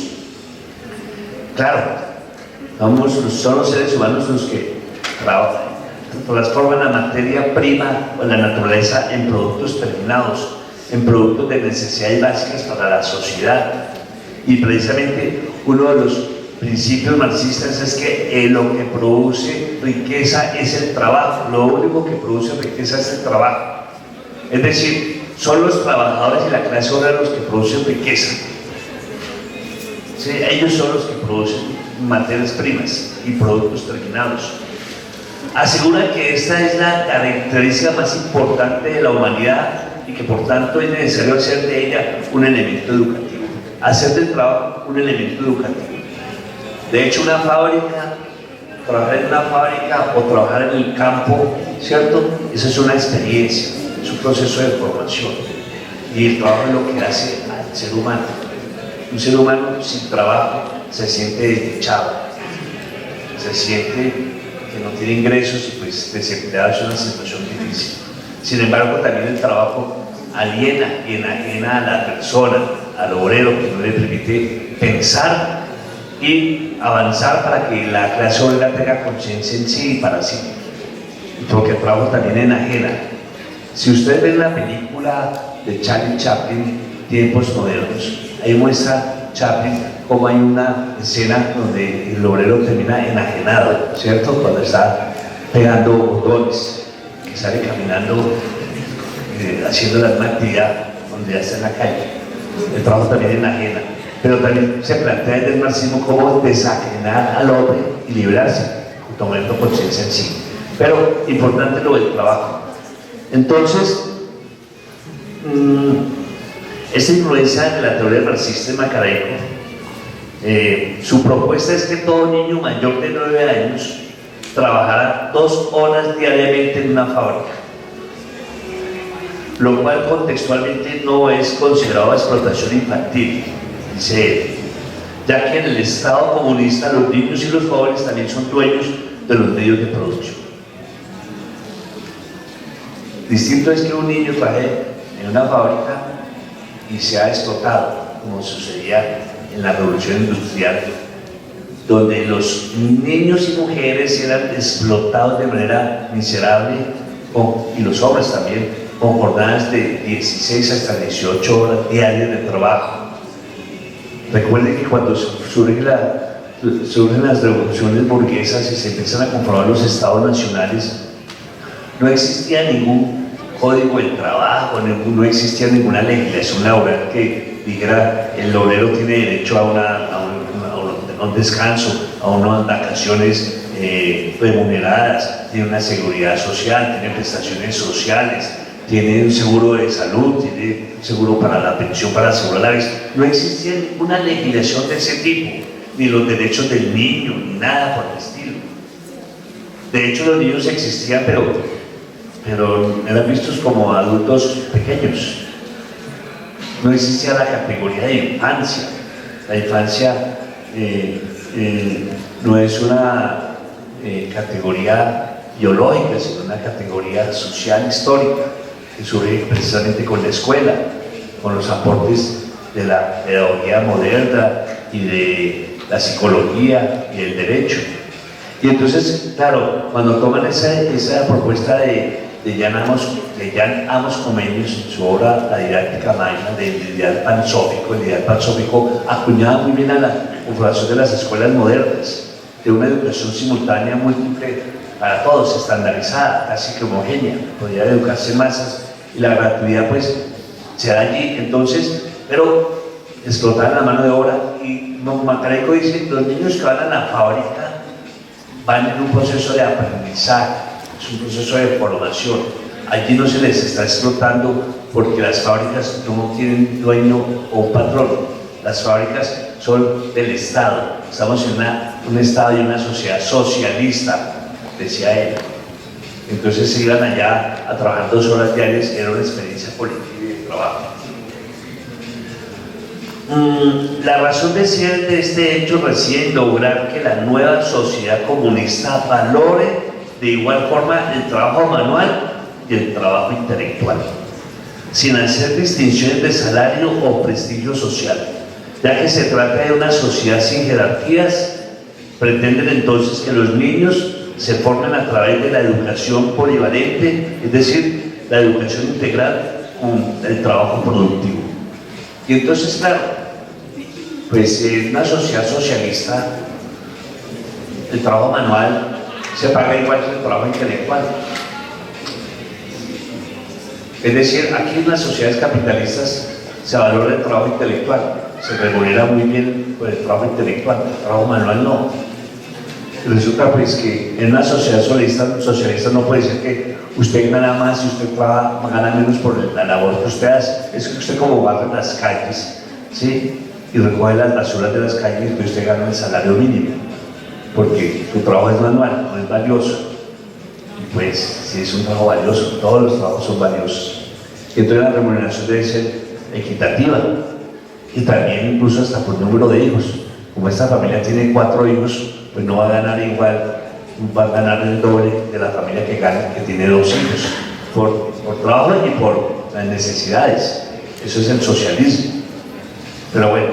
Claro, son los seres humanos los que trabajan, transforman la materia prima o la naturaleza en productos terminados, en productos de necesidades básicas para la sociedad. Y precisamente uno de los principios marxistas es que lo que produce riqueza es el trabajo, lo único que produce riqueza es el trabajo. Es decir, son los trabajadores y la clase obrera los que producen riqueza. ¿Sí? Ellos son los que producen materias primas y productos terminados. Asegura que esta es la característica más importante de la humanidad y que por tanto es necesario hacer de ella un elemento educativo, hacer del trabajo un elemento educativo. De hecho, una fábrica trabajar en una fábrica o trabajar en el campo, ¿cierto? Eso es una experiencia, es un proceso de formación. Y el trabajo es lo que hace al ser humano. Un ser humano sin trabajo se siente desdichado, se siente que no tiene ingresos y pues desempleado es una situación difícil. Sin embargo, también el trabajo aliena y enajena a la persona, al obrero, que no le permite pensar y avanzar para que la clase obrera tenga conciencia en sí y para sí. Porque el trabajo también enajena. Si ustedes ven la película de Charlie Chaplin, Tiempos Modernos, ahí muestra Chaplin cómo hay una escena donde el obrero termina enajenado, ¿cierto? Cuando está pegando botones, que sale caminando, haciendo la misma actividad donde ya está en la calle. El trabajo también enajena, pero también se plantea desde el marxismo cómo desajenar al hombre y liberarse, tomando conciencia en sí. Pero importante lo del trabajo. Entonces, esta influencia de la teoría marxista de Macarenko, su propuesta es que todo niño mayor de 9 años trabajara 2 horas diariamente en una fábrica, lo cual contextualmente no es considerado explotación infantil, dice él, ya que en el Estado comunista los niños y los jóvenes también son dueños de los medios de producción. Distinto es que un niño trabaje en una fábrica y sea explotado, como sucedía en la revolución industrial, donde los niños y mujeres eran explotados de manera miserable, y los hombres también, con jornadas de 16 hasta 18 horas diarias de trabajo. Recuerden que cuando surgen las revoluciones burguesas y se empiezan a conformar los estados nacionales, no existía ningún código del trabajo, no existía ninguna legislación laboral que dijera el obrero tiene derecho a un descanso, a unas vacaciones remuneradas, tiene una seguridad social, tiene prestaciones sociales, tiene un seguro de salud, tiene un seguro para la pensión, para asegurar la vida. No existía ninguna legislación de ese tipo, ni los derechos del niño, ni nada por el estilo. De hecho, los niños existían, pero eran vistos como adultos pequeños. No existía la categoría de infancia. La infancia no es una categoría biológica, sino una categoría social histórica que surge precisamente con la escuela, con los aportes de la pedagogía moderna y de la psicología y el derecho. Y entonces, claro, cuando toman esa propuesta de Jan Amos Comenius, en su obra La didáctica magna del ideal pansófico, el ideal pansófico acuñaba muy bien a la configuración de las escuelas modernas, de una educación simultánea múltiple para todos, estandarizada, casi que homogénea, podía educarse en masas y la gratuidad pues se da allí. Entonces, pero explotaban la mano de obra y Macarenko dice, los niños que van a la fábrica van en un proceso de aprendizaje, es un proceso de formación. Allí no se les está explotando porque las fábricas no tienen dueño o un patrón. Las fábricas son del Estado. Estamos en un Estado y una sociedad socialista, decía él. Entonces se iban allá a trabajar 2 horas diarias, era una experiencia política y de trabajo. La razón de ser de este hecho reside en lograr que la nueva sociedad comunista valore de igual forma el trabajo manual y el trabajo intelectual, sin hacer distinciones de salario o prestigio social, ya que se trata de una sociedad sin jerarquías. Pretenden entonces que los niños se formen a través de la educación polivalente, es decir, la educación integral con el trabajo productivo. Y entonces, claro, pues en una sociedad socialista el trabajo manual se paga igual que el trabajo intelectual. Es decir, aquí en las sociedades capitalistas se valora el trabajo intelectual, se remunera muy bien por el trabajo intelectual, el trabajo manual no. Resulta pues que en una sociedad socialista no puede ser que usted gana más y usted gana menos por la labor que usted hace. Es que usted como barre las calles, ¿sí? Y recoge las basuras de las calles y usted gana el salario mínimo. porque tu trabajo es manual, no es valioso. Y pues, si es un trabajo valioso, todos los trabajos son valiosos. Y entonces la remuneración debe ser equitativa, y también incluso hasta por número de hijos. Como esta familia tiene 4 hijos, pues no va a ganar igual, va a ganar el doble de la familia que gana, que tiene 2 hijos, por trabajo y por las necesidades. Eso es el socialismo. Pero bueno,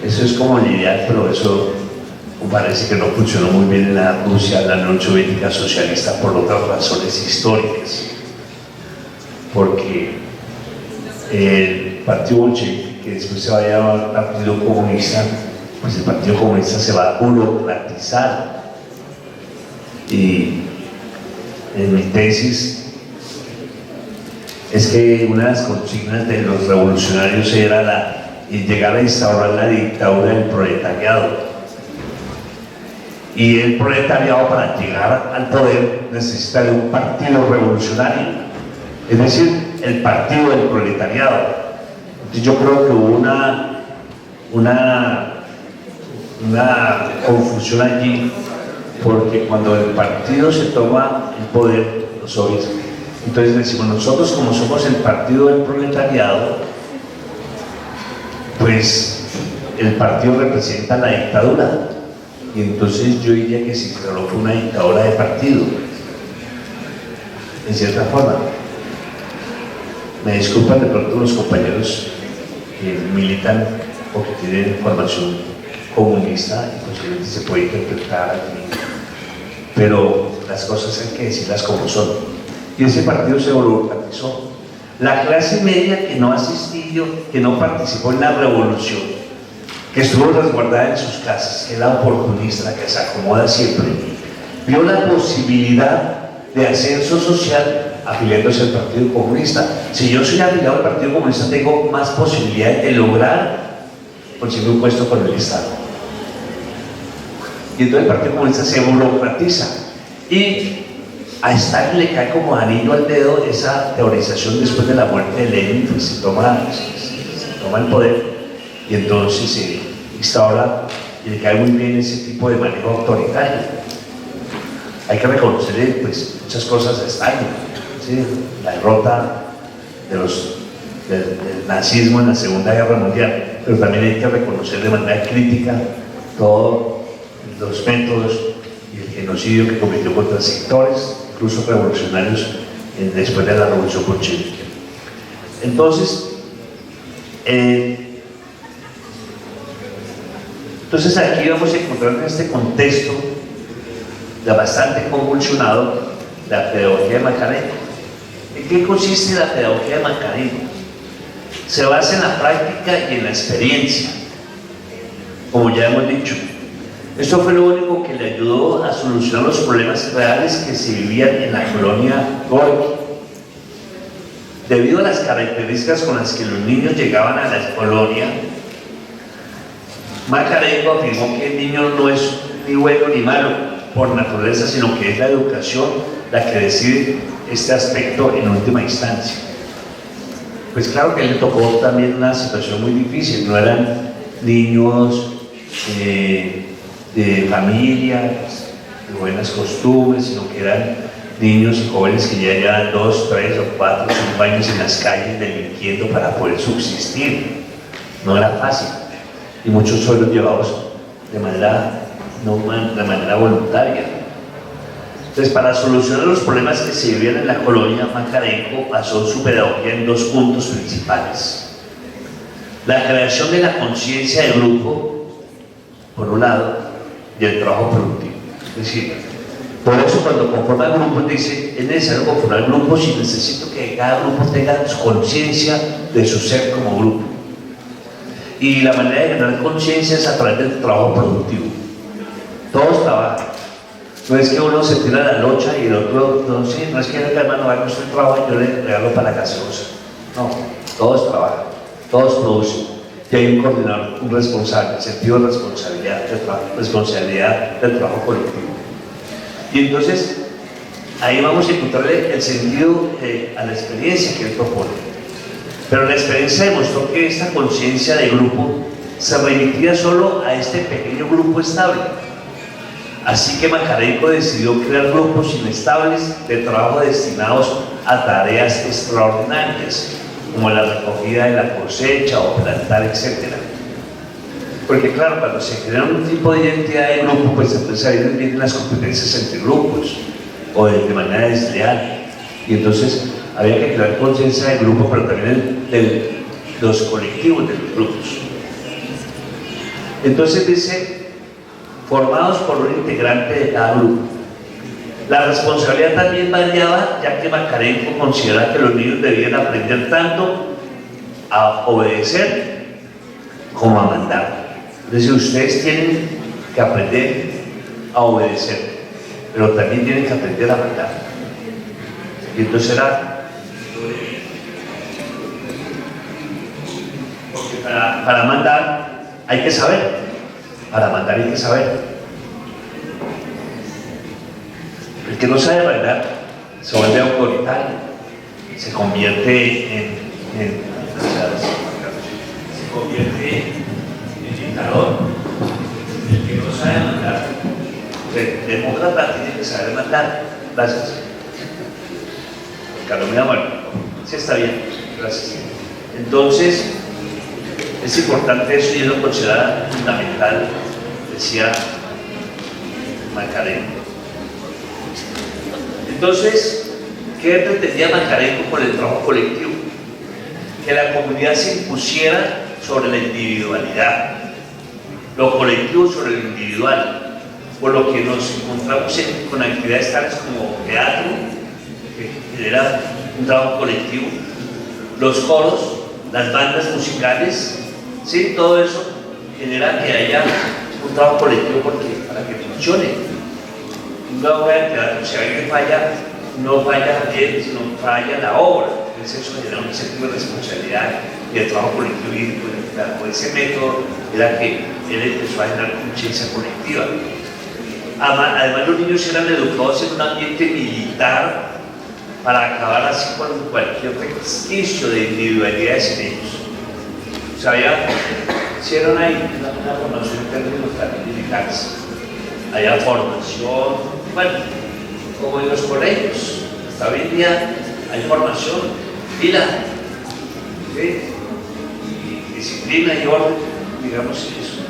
eso es como el ideal, pero eso parece que no funcionó muy bien en la Rusia, la Unión Soviética socialista, por otras razones históricas. Porque el Partido Bolchevique, que después se va a llamar Partido Comunista, pues el Partido Comunista se va a burocratizar. Y en mi tesis es que una de las consignas de los revolucionarios era llegar a instaurar la dictadura del proletariado. Y el proletariado, para llegar al poder, necesita de un partido revolucionario, es decir, el partido del proletariado. Entonces yo creo que hubo una confusión allí, porque cuando el partido se toma el poder, los soviets, entonces decimos, nosotros como somos el partido del proletariado, pues el partido representa la dictadura, y entonces yo diría que se instaló una dictadura de partido, en cierta forma. Me disculpan de pronto los compañeros que militan o que tienen formación comunista, y posiblemente se puede interpretar aquí, pero las cosas hay que decirlas como son. Y ese partido se burocratizó. La clase media que no asistió, que no participó en la revolución, que estuvo resguardada en sus casas, que es la oportunista, que se acomoda siempre, vio la posibilidad de ascenso social afiliándose al Partido Comunista. Si yo soy afiliado al Partido Comunista, tengo más posibilidades de lograr conseguir un puesto con el Estado. Y entonces el Partido Comunista se burocratiza, y a Stalin le cae como anillo al dedo esa teorización después de la muerte de Lenin, pues se toma el poder, y entonces se instaura, y le cae muy bien ese tipo de manejo autoritario. Hay que reconocerle pues muchas cosas a Stalin, ¿sí? La derrota del nazismo en la Segunda Guerra Mundial, pero también hay que reconocer de manera crítica todos los métodos y el genocidio que cometió contra sectores, incluso revolucionarios, después de la Revolución Bolchevique. Entonces, aquí vamos a encontrar en este contexto ya bastante convulsionado la pedagogía de Makarenko. ¿En qué consiste la pedagogía de Makarenko? Se basa en la práctica y en la experiencia, como ya hemos dicho. Esto fue lo único que le ayudó a solucionar los problemas reales que se vivían en la colonia Gorky. Debido a las características con las que los niños llegaban a la colonia, Makarenko afirmó que el niño no es ni bueno ni malo por naturaleza, sino que es la educación la que decide este aspecto en última instancia. Pues claro que a él le tocó también una situación muy difícil, no eran niños de familia, de buenas costumbres, sino que eran niños y jóvenes que ya llevan 2, 3 o 4, 5 años en las calles delinquiendo para poder subsistir. No era fácil, y muchos fueron llevados de manera voluntaria. Entonces, para solucionar los problemas que se vivían en la colonia, Makarenko basó su pedagogía en 2 puntos principales: la creación de la conciencia de grupo, por un lado, y el trabajo productivo. Es decir, por eso cuando conforman grupos dice, es necesario conformar grupos y necesito que cada grupo tenga conciencia de su ser como grupo. Y la manera de ganar conciencia es a través del trabajo productivo. Todos trabajan. No es que uno se tira la locha y el otro, no, sí, no es que el hermano va a construir trabajo y yo le regalo para la gaseosa. No, todos trabajan, todos producen. Y hay un coordinador, un responsable, sentido de responsabilidad del trabajo colectivo. Y entonces, ahí vamos a encontrarle el sentido a la experiencia que él propone. Pero la experiencia demostró que esta conciencia de grupo se remitía solo a este pequeño grupo estable. Así que Macarenco decidió crear grupos inestables de trabajo destinados a tareas extraordinarias, como la recogida de la cosecha o plantar, etc. Porque claro, cuando se crea un tipo de identidad de grupo, pues entonces ahí vienen las competencias entre grupos, o de manera desleal. Y entonces había que crear conciencia de grupo, pero también de los colectivos de los grupos. Entonces dice, formados por un integrante de cada grupo. La responsabilidad también variaba, ya que Macarenco considera que los niños debían aprender tanto a obedecer como a mandar. Es decir, ustedes tienen que aprender a obedecer, pero también tienen que aprender a mandar. Y entonces era, porque para mandar hay que saber, para mandar hay que saber. El que no sabe mandar se vuelve autoritario, se convierte en dictador. El que no sabe mandar, el demócrata tiene que saber mandar. Gracias. Carlos, mira, bueno, sí está bien, gracias. Entonces, es importante eso y es lo considerado fundamental, decía Macarenco. Entonces, ¿qué pretendía Macarenco con el trabajo colectivo? Que la comunidad se impusiera sobre la individualidad, lo colectivo sobre lo individual, por lo que nos encontramos con actividades tales como teatro, que genera un trabajo colectivo, los coros, las bandas musicales, ¿sí? Todo eso genera que haya un trabajo colectivo para que funcione. Una obra de teatro, si alguien falla, no falla él, sino falla la obra. Entonces eso genera un sentido de responsabilidad y el trabajo colectivo. Y con ese método era que él empezó a generar conciencia colectiva. Además, los niños eran educados en un ambiente militar para acabar así con cualquier resquicio de individualidades en ellos. O sea, hicieron ahí una formación en términos militares. Había formación, bueno, como en los colegios, hasta hoy en día hay formación, pila, ¿sí? Y disciplina y orden, digamos eso.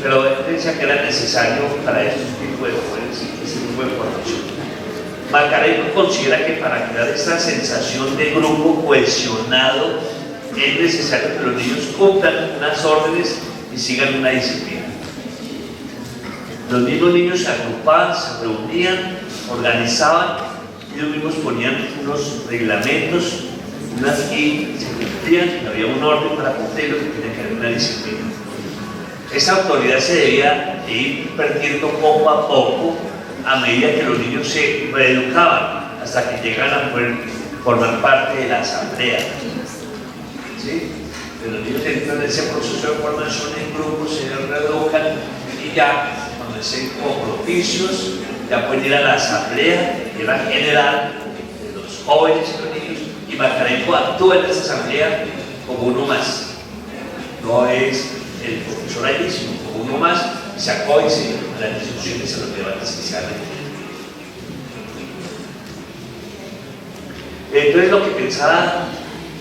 Pero decía que era necesario para este tipo de formación. Macarenco considera que para crear esta sensación de grupo cohesionado es necesario que los niños cumplan unas órdenes y sigan una disciplina. Los mismos niños se agrupaban, se reunían, organizaban, ellos mismos ponían unos reglamentos, y se cumplían, había un orden para cumplirlo, que tenía que haber una disciplina. Esa autoridad se debía ir perdiendo poco a poco a medida que los niños se reeducaban hasta que llegaran a poder formar parte de la asamblea. ¿Sí? Los niños entran en ese proceso de formación en grupos, se reeducan y ya cuando estén como propicios ya pueden ir a la asamblea, que era general de los jóvenes y los niños, y Macarenco actúa en esa asamblea como uno más. No es el profesor allí, sino como uno más, se acoge a las discusiones, a los debates que se hagan. Entonces lo que pensaba,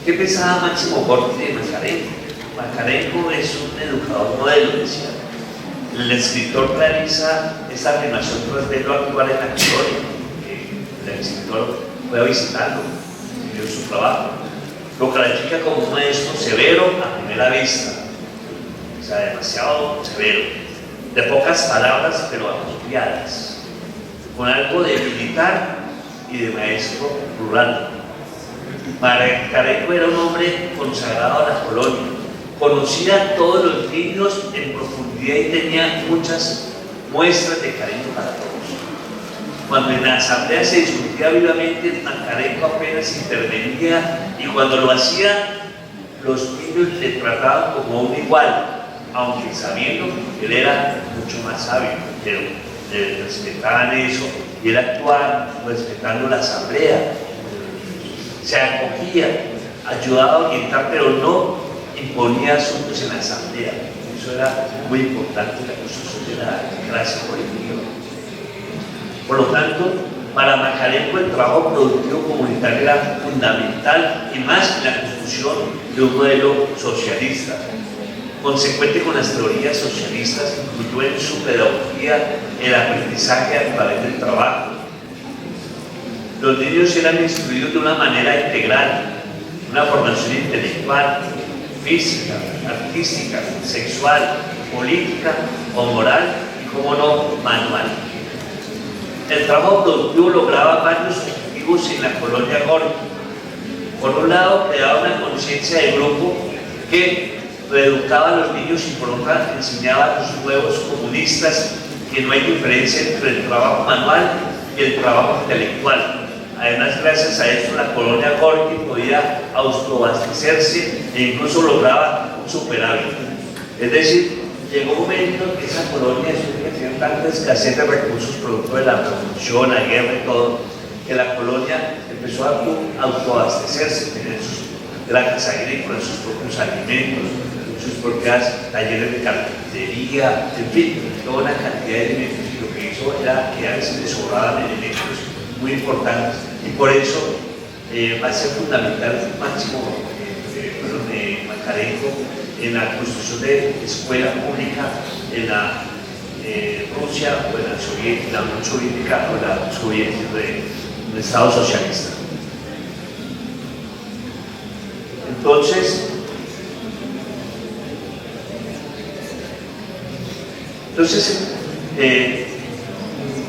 ¿qué pensaba Máximo Gorki de Macarenco? Macarenco es un educador modelo, decía. El escritor realiza esta afirmación tras verlo actuar en la historia, que el escritor fue a visitarlo, y vio su trabajo. Lo califica como un maestro severo a primera vista, o sea, demasiado severo, de pocas palabras pero apropiadas, con algo de militar y de maestro rural. Macarenco era un hombre consagrado a la colonia, conocía a todos los niños en profundidad y tenía muchas muestras de cariño para todos. Cuando en la asamblea se discutía vivamente, Macarenco apenas intervenía, y cuando lo hacía, los niños le trataban como un igual, aunque sabiendo que él era mucho más sabio, pero respetaban eso, y él actuaba respetando la asamblea, se acogía, ayudaba a orientar, pero no imponía asuntos en la asamblea. Eso eso era muy importante, la construcción de la clase colectiva. Por lo tanto, para Macarenco el trabajo productivo comunitario era fundamental y más en la construcción de un modelo socialista. Consecuente con las teorías socialistas, incluyó en su pedagogía el aprendizaje a través del trabajo. Los niños eran instruidos de una manera integral, una formación intelectual, física, artística, sexual, política o moral y, como no, manual. El trabajo productivo lograba varios objetivos en la colonia Gorki. Por un lado, creaba una conciencia de grupo que reeducaba a los niños y por otra enseñaba a los nuevos comunistas que no hay diferencia entre el trabajo manual y el trabajo intelectual. Además, gracias a esto, la colonia Gorki podía autoabastecerse e incluso lograba un superávit. Es decir, llegó un momento en que esa colonia tenía tanta escasez de recursos producto de la revolución, la guerra y todo, que la colonia empezó a autoabastecerse, tener sus granjas agrícolas, sus propios alimentos, sus propias talleres de carpintería, en fin, toda una cantidad de elementos, y lo que hizo era que a veces le sobraban elementos muy importantes, y por eso va a ser fundamental Máximo Macarenco en la construcción de escuela pública en la Rusia o en la Unión Soviética o la Soviética del Estado socialista. Entonces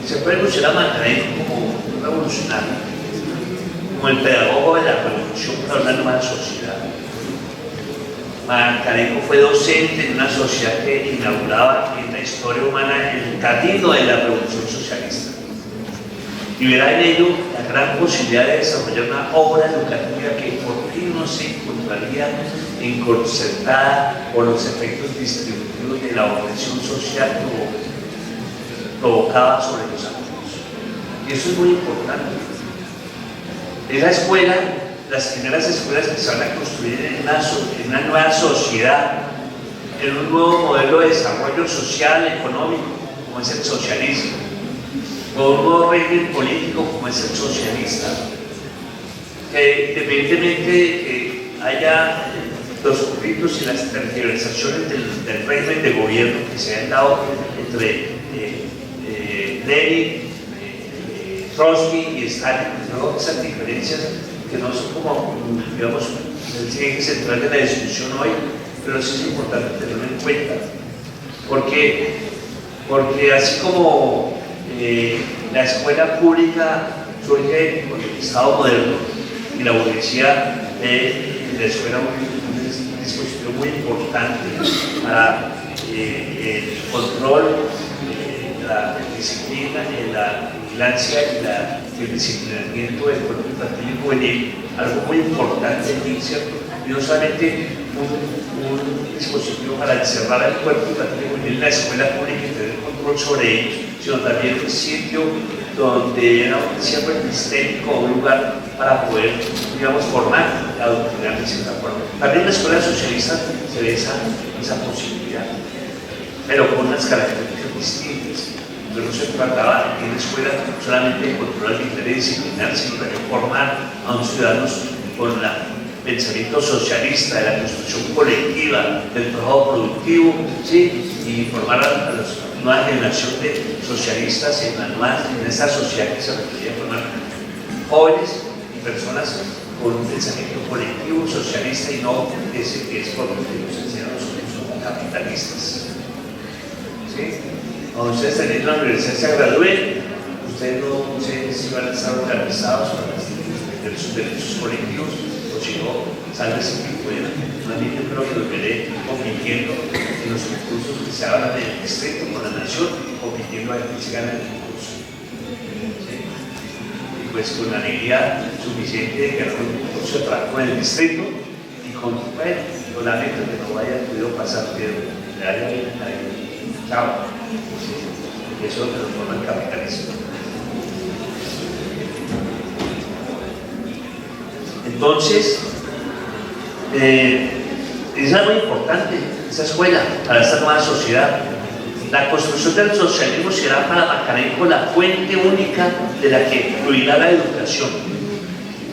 se puede mencionar a Macarenco como un revolucionario, como el pedagogo de la revolución para una nueva sociedad. Macarenco fue docente en una sociedad que inauguraba en la historia humana el camino de la revolución socialista y verá en ello la gran posibilidad de desarrollar una obra educativa que por fin no se encontraría encorsetada por los efectos distributivos de la opresión social provocada sobre los alumnos. Y eso es muy importante. Esa escuela, las primeras escuelas que se van a construir en una nueva sociedad, en un nuevo modelo de desarrollo social, económico, como es el socialismo, con un nuevo régimen político como es el socialista, que independientemente de que haya los conflictos y las tergiversaciones del régimen de gobierno que se han dado entre Lenin, Trotsky y Stalin, ¿no? Esas diferencias que no son como, digamos, el eje central de la discusión hoy, pero sí es importante tenerlo en cuenta, porque así como la escuela pública surge con el Estado moderno y la burguesía de la escuela es un dispositivo muy importante para el control, la disciplina, la vigilancia y el disciplinamiento del cuerpo infantil y juvenil, algo muy importante aquí, ¿cierto? Y no solamente un dispositivo para encerrar al cuerpo infantil y juvenil en la escuela pública y tener control sobre ellos, sino también un sitio donde era un cierto epistémico, un lugar para poder, digamos, formar, adoctrinar de cierta forma. También en la escuela socialista se ve esa posibilidad, pero con unas características distintas. No se trataba en la escuela solamente de controlar y disciplinar, sino de formar a unos ciudadanos con el pensamiento socialista, de la construcción colectiva, del trabajo productivo, ¿sí? Y formar a la nueva generación de socialistas en esta sociedad que se requería formar jóvenes y personas con un pensamiento colectivo, socialista y no ese que es por lo que nos enseñan nosotros como capitalistas. ¿Sí? Cuando ustedes estén en la universidad se gradúen, ustedes no sé si van a estar organizados para defender sus derechos colectivos o si no, sálvese que puedan. Más bien yo creo que los veré compitiendo en los concursos que se hablan del distrito con la nación, compitiendo a ver quién se gana el concurso. ¿Sí? Y pues con la alegría suficiente de ganar un concurso de trabajo con el distrito y con la meta que no haya podido pasar, pero le haya bien, chao. Eso es lo que nos forma el capitalismo. Entonces, es algo importante. esa escuela, para esta nueva sociedad. La construcción del socialismo será para Macarenco la fuente única de la que fluirá la educación.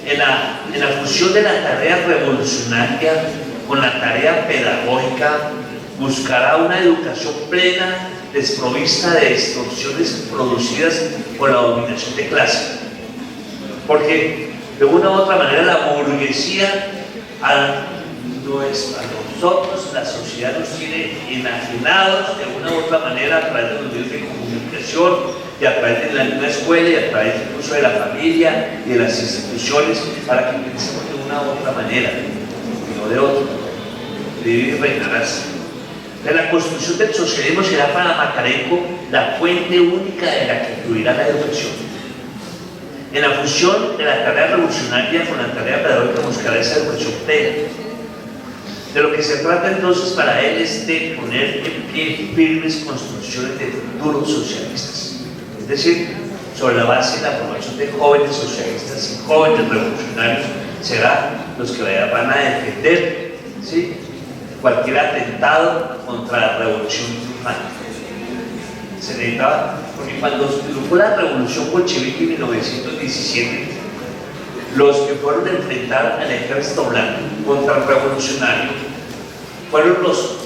En la fusión de la tarea revolucionaria con la tarea pedagógica, buscará una educación plena, desprovista de distorsiones producidas por la dominación de clase. Porque de una u otra manera la burguesía a nosotros, la sociedad nos tiene enajenados de una u otra manera a través de los medios de comunicación y a través de la escuela y a través incluso de la familia y de las instituciones, para que pensemos de una u otra manera y no de otra. Vivir y reinarás. La construcción del socialismo será para Macarenco la fuente única de la que fluirá la educación. En la fusión de la tarea revolucionaria con la tarea pedagógica buscará esa educación plena. De lo que se trata entonces para él es de poner en pie firmes construcciones de futuros socialistas. Es decir, sobre la base de la formación de jóvenes socialistas y jóvenes revolucionarios serán los que van a defender, ¿sí?, cualquier atentado contra la revolución triunfante. Se necesitaba, porque cuando fue la revolución bolchevique en 1917, los que fueron a enfrentar al ejército blanco contra el revolucionario fueron los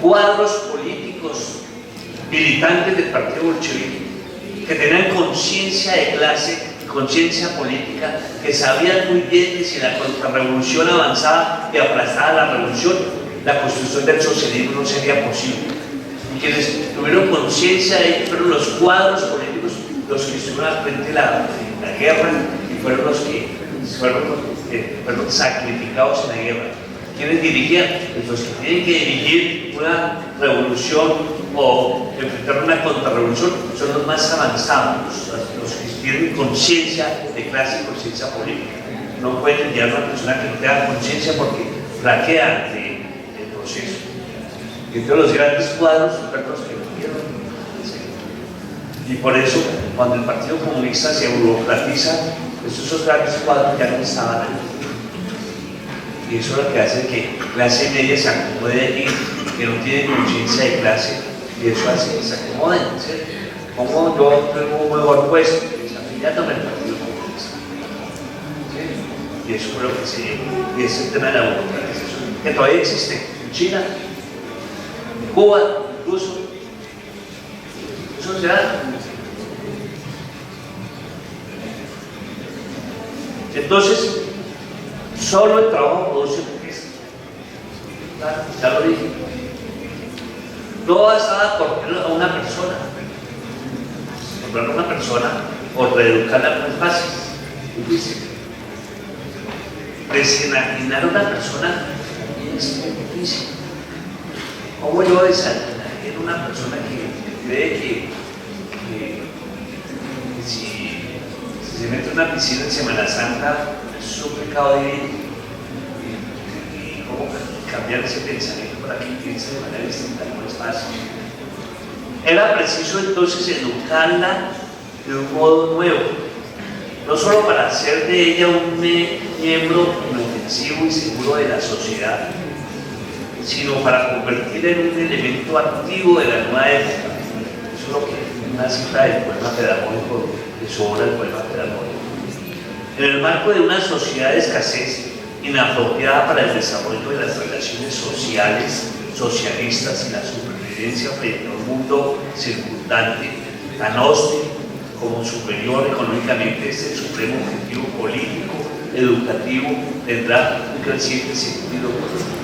cuadros políticos militantes del partido bolchevique, que tenían conciencia de clase, conciencia política, que sabían muy bien que si la contrarrevolución avanzaba y aplastaba la revolución, la construcción del socialismo no sería posible. Y quienes tuvieron conciencia de ello fueron los cuadros políticos, los que estuvieron al frente de la guerra, y fueron los que fueron sacrificados en la guerra. ¿Quiénes dirigían? Pues los que tienen que dirigir una revolución o enfrentar una contrarrevolución son los más avanzados, los que tienen conciencia de clase y conciencia política. No pueden enviar a una persona que no tenga conciencia porque flaquea ante el proceso. Y entonces los grandes cuadros son los que no quieren. Y por eso, cuando el Partido Comunista se burocratiza, pues esos grandes cuadros ya no estaban ahí. Y eso es lo que hace que clase media se acomode allí, que no tiene conciencia de clase, y eso hace que se acomoden, ¿sí? Como yo tengo un mejor puesto, afiliándome al Partido Comunista, ¿sí? Y eso fue lo que se llevó, y ese es el tema de la burocratización, que todavía existe en China, en Cuba, incluso. Eso se da. Entonces, solo el trabajo produce riqueza. Claro, ya lo dije. No basta por a una persona. Comprar a una persona o reeducarla no es fácil, difícil. Desenajenar a una persona es muy difícil. ¿Cómo yo desenajenar a una persona que cree que si se mete en una piscina en Semana Santa es un pecado divino? Y cómo cambiar ese pensamiento para que piense de manera distinta no es fácil. Era preciso entonces educarla de un modo nuevo, no solo para hacer de ella un miembro inofensivo y seguro de la sociedad, sino para convertirla en un elemento activo de la nueva época. Eso es lo que una cita del poema pedagógico, de su obra, el poema pedagógico. En el marco de una sociedad de escasez inapropiada para el desarrollo de las relaciones sociales, socialistas y la supervivencia frente a un mundo circundante, tan hostil como superior económicamente, este supremo objetivo político, educativo, tendrá un creciente sentido político.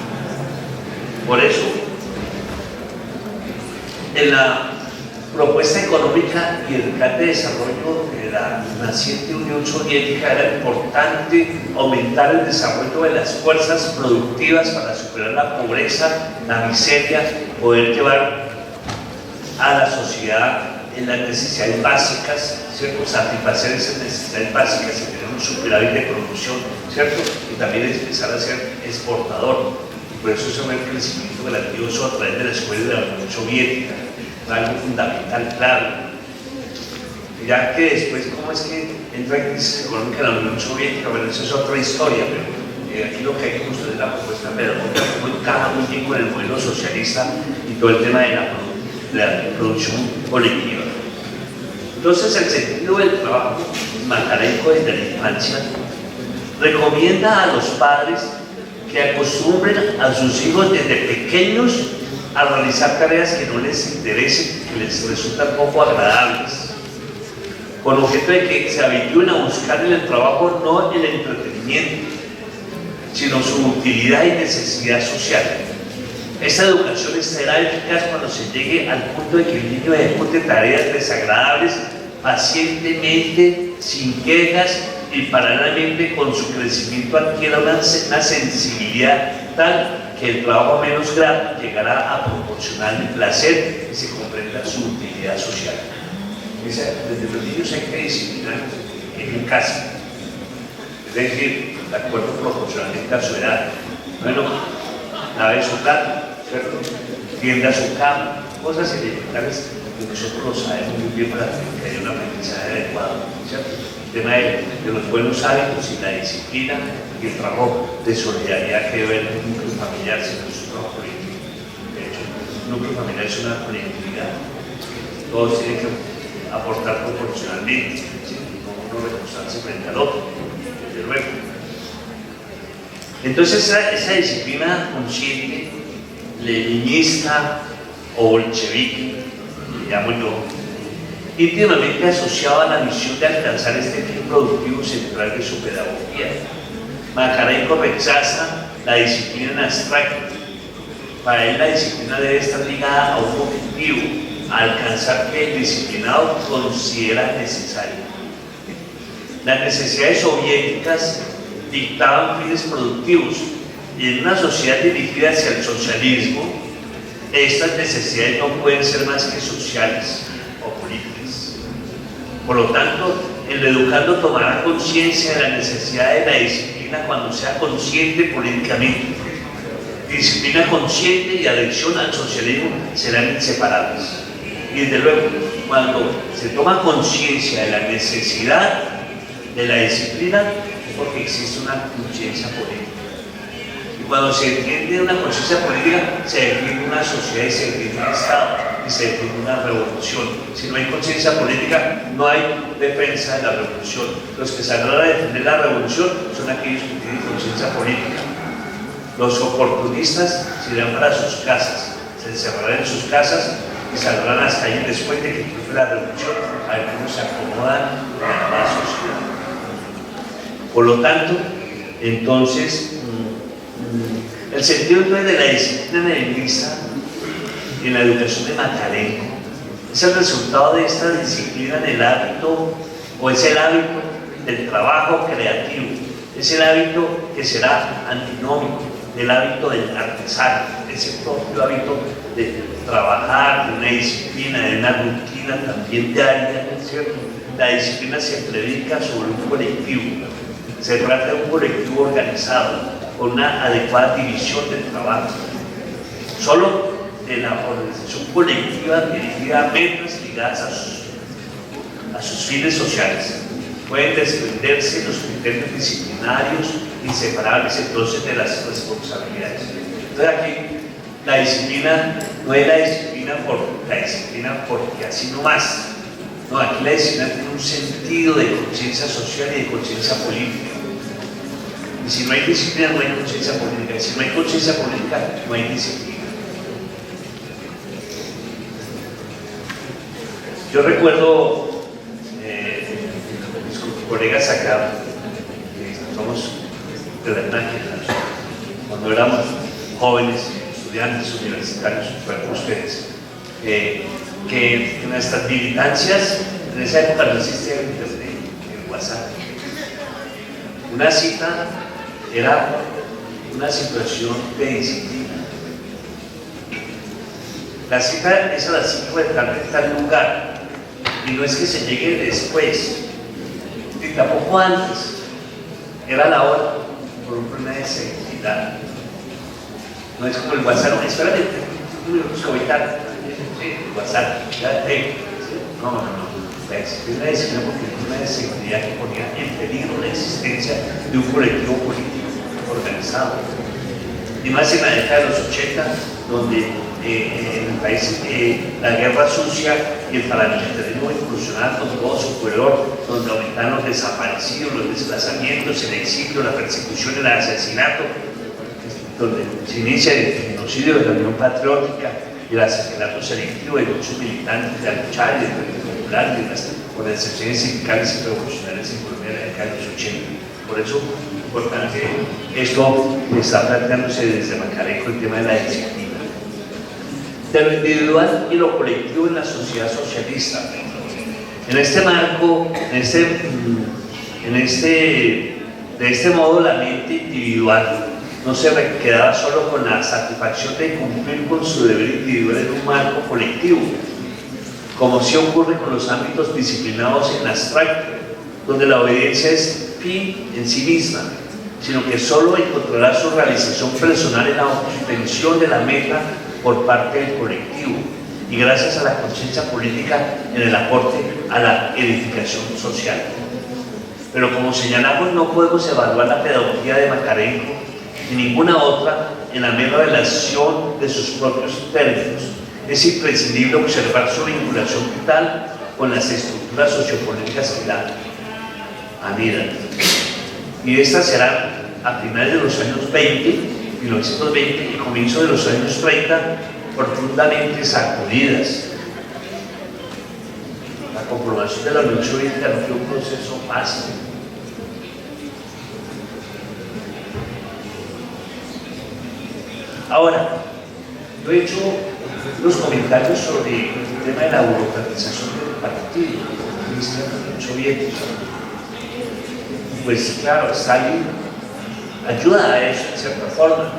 Por eso, en la propuesta económica y el plan de desarrollo de la naciente Unión Soviética era importante aumentar el desarrollo de las fuerzas productivas para superar la pobreza, la miseria, poder llevar a la sociedad en las necesidades básicas, ¿cierto? Satisfacer esas necesidades básicas y tener un superávit de producción, ¿cierto? Y también empezar a ser exportador. Por eso se ve el crecimiento grandioso a través de la escuela de la Unión Soviética, algo fundamental, claro. Ya que después, ¿cómo es que entra en crisis económica la Unión Soviética? Bueno, eso es otra historia, pero aquí lo que hay que construir es la propuesta pedagógica, cómo encaja muy bien con el modelo socialista y todo el tema de la producción colectiva. Entonces, el sentido del trabajo macarenco desde la infancia recomienda a los padres que acostumbren a sus hijos desde pequeños a realizar tareas que no les interesen, que les resultan poco agradables, con objeto de que se habitúen a buscar en el trabajo no el entretenimiento, sino su utilidad y necesidad social. Esta educación será eficaz cuando se llegue al punto de que el niño ejecute tareas desagradables pacientemente, sin quejas y paralelamente con su crecimiento adquiera una sensibilidad tal que el trabajo menos grave llegará a proporcionarle placer y se comprenda su utilidad social. Desde los niños hay que disciplinar en casa, es decir, de acuerdo proporcionalmente a su edad. Bueno, lave su plato, ¿cierto? Tienda su cama, cosas elementales que nosotros lo sabemos muy bien para que haya un aprendizaje adecuado, ¿cierto? El tema de los buenos hábitos y la disciplina y el trabajo de solidaridad que debe haber en un núcleo familiar, sino es un trabajo colectivo. De hecho, un núcleo familiar es una colectividad. Todos tienen que aportar proporcionalmente, ¿sí? No uno recostarse frente al otro, desde luego. Entonces, esa disciplina consciente, leninista o bolchevique, llamo yo, íntimamente asociado a la misión de alcanzar este fin productivo central de su pedagogía. Macarenko rechaza la disciplina en abstracto. Para él la disciplina debe estar ligada a un objetivo, a alcanzar que el disciplinado considera necesario. Las necesidades soviéticas dictaban fines productivos y en una sociedad dirigida hacia el socialismo, estas necesidades no pueden ser más que sociales o políticas. Por lo tanto, el educando tomará conciencia de la necesidad de la disciplina cuando sea consciente políticamente. Disciplina consciente y adhesión al socialismo serán inseparables. Y desde luego, cuando se toma conciencia de la necesidad de la disciplina, es porque existe una conciencia política. Y cuando se entiende una conciencia política, se define una sociedad y se define un Estado y se define una revolución. Si no hay conciencia política, no hay defensa de la revolución. Los que saldrán a defender la revolución son aquellos que tienen conciencia política. Los oportunistas se irán para sus casas, se encerrarán en sus casas y saldrán a las calles después de que triunfe la revolución, a ver cómo se acomodan en la nueva sociedad. Por lo tanto, entonces, el sentido entonces, de la disciplina leninista en la educación de Macarenko es el resultado de esta disciplina en el hábito, o es el hábito del trabajo creativo, es el hábito que será antinómico del hábito del artesano, ese propio hábito de trabajar, de una disciplina, de una rutina también diaria, ¿cierto? La disciplina se predica sobre un colectivo, se trata de un colectivo organizado, con una adecuada división del trabajo. Solo de la organización colectiva dirigida a metas ligadas a sus fines sociales pueden desprenderse los criterios disciplinarios inseparables entonces de las responsabilidades. Entonces aquí la disciplina no es la disciplina porque así nomás. No, aquí la disciplina tiene un sentido de conciencia social y de conciencia política. Y si no hay disciplina, no hay conciencia política. Y si no hay conciencia política, no hay disciplina. Yo recuerdo mis colegas acá, que somos de la imagen, cuando éramos jóvenes, estudiantes universitarios, fueron ustedes, que en nuestras militancias, en esa época no existía el internet, el WhatsApp. Una cita era una situación de disciplina. La cita es a las 5 de la tarde en tal lugar, y no es que se llegue después, ni tampoco antes, era la hora, por un problema de seguridad. No es como el WhatsApp, no, espérate, que voy tarde. Sí, WhatsApp, ya tengo. No. La disciplina porque es una seguridad que ponía en peligro la existencia de un colectivo político. organizado. Y más en la década de los 80, donde en el país la guerra sucia y el paramilitarismo incursionaron con todo su furor, donde aumentaron los desaparecidos, los desplazamientos, el exilio, la persecución, el asesinato, donde se inicia el genocidio de la Unión Patriótica y el asesinato selectivo de muchos militantes de la lucha y del Partido Popular, de las organizaciones sindicales y profesionales en Colombia en la década de los 80. Por eso es importante esto que está planteándose desde Macarenco, el tema de la iniciativa. De lo individual y lo colectivo en la sociedad socialista. En este marco, de este modo, la mente individual no se quedaba solo con la satisfacción de cumplir con su deber individual en un marco colectivo, como sí ocurre con los ámbitos disciplinados en abstracto, donde la obediencia es fin en sí misma, sino que solo encontrará su realización personal en la obtención de la meta por parte del colectivo y gracias a la conciencia política en el aporte a la edificación social. Pero como señalamos, no podemos evaluar la pedagogía de Macarenco ni ninguna otra en la mera relación de sus propios términos. Es imprescindible observar su vinculación vital con las estructuras sociopolíticas que la anidan. Y estas serán a finales de los años 1920 y comienzo de los años 30 profundamente sacudidas. La comprobación de la Unión Soviética no fue un proceso fácil. Ahora, yo he hecho unos comentarios sobre el tema de la burocratización del partido comunista de la Unión Soviética. Pues claro, Stalin ayuda a eso en cierta forma.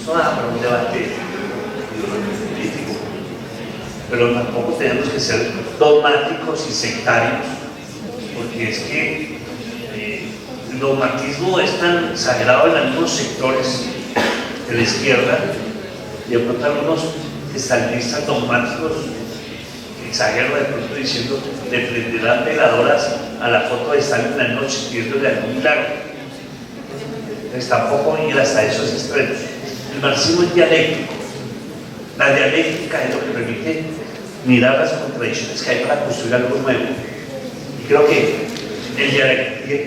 Eso da para un debate político, pero tampoco tenemos que ser dogmáticos y sectarios, porque es que el dogmatismo es tan sagrado en algunos sectores de la izquierda y de pronto algunos estalinistas dogmáticos exageran de pronto diciendo le prenderán veladoras a la foto de Stalin en la noche pidiéndole algún milagro. Entonces tampoco ir hasta esos extremos. El marxismo es dialéctico. La dialéctica es lo que permite mirar las contradicciones que hay para construir algo nuevo. Y creo que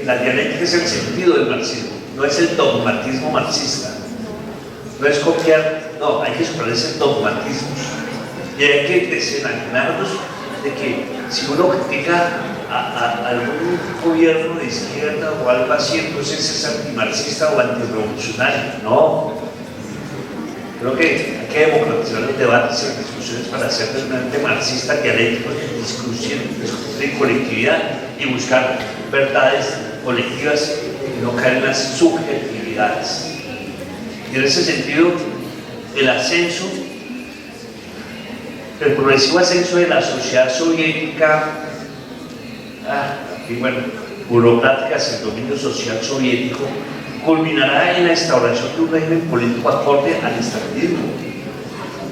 la dialéctica es el sentido del marxismo, no es el dogmatismo marxista. No es copiar, no, hay que superar ese dogmatismo. Y hay que desencadenarnos de que si uno critica a algún gobierno de izquierda o algo así, entonces es antimarxista o antirrevolucionario. No. Creo que hay que democratizar los debates y las discusiones para ser realmente marxistas, dialécticos, discutir en colectividad y buscar verdades colectivas y no caer en las subjetividades. Y en ese sentido, el ascenso, el progresivo ascenso de la sociedad soviética, y bueno, burocrática hacia el dominio social soviético, culminará en la instauración de un régimen político acorde al estalinismo.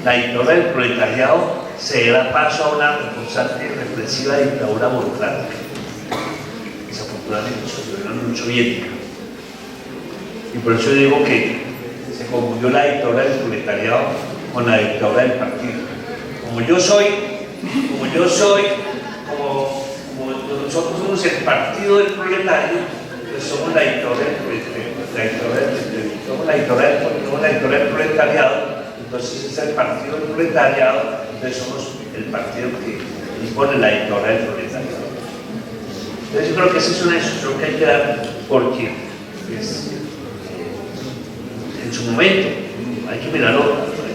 La dictadura del proletariado se dará paso a una reforzante y represiva dictadura burocrática. Desafortunadamente sucedió en la Unión Soviética. Y por eso digo que se confundió la dictadura del proletariado con la dictadura del partido. Como nosotros somos el partido del proletario, pues somos la dictadura del proletariado, entonces es el partido del proletariado, entonces somos el partido que impone la dictadura del proletariado. Entonces yo creo que esa es una instrucción que hay que dar porque en su momento hay que mirarlo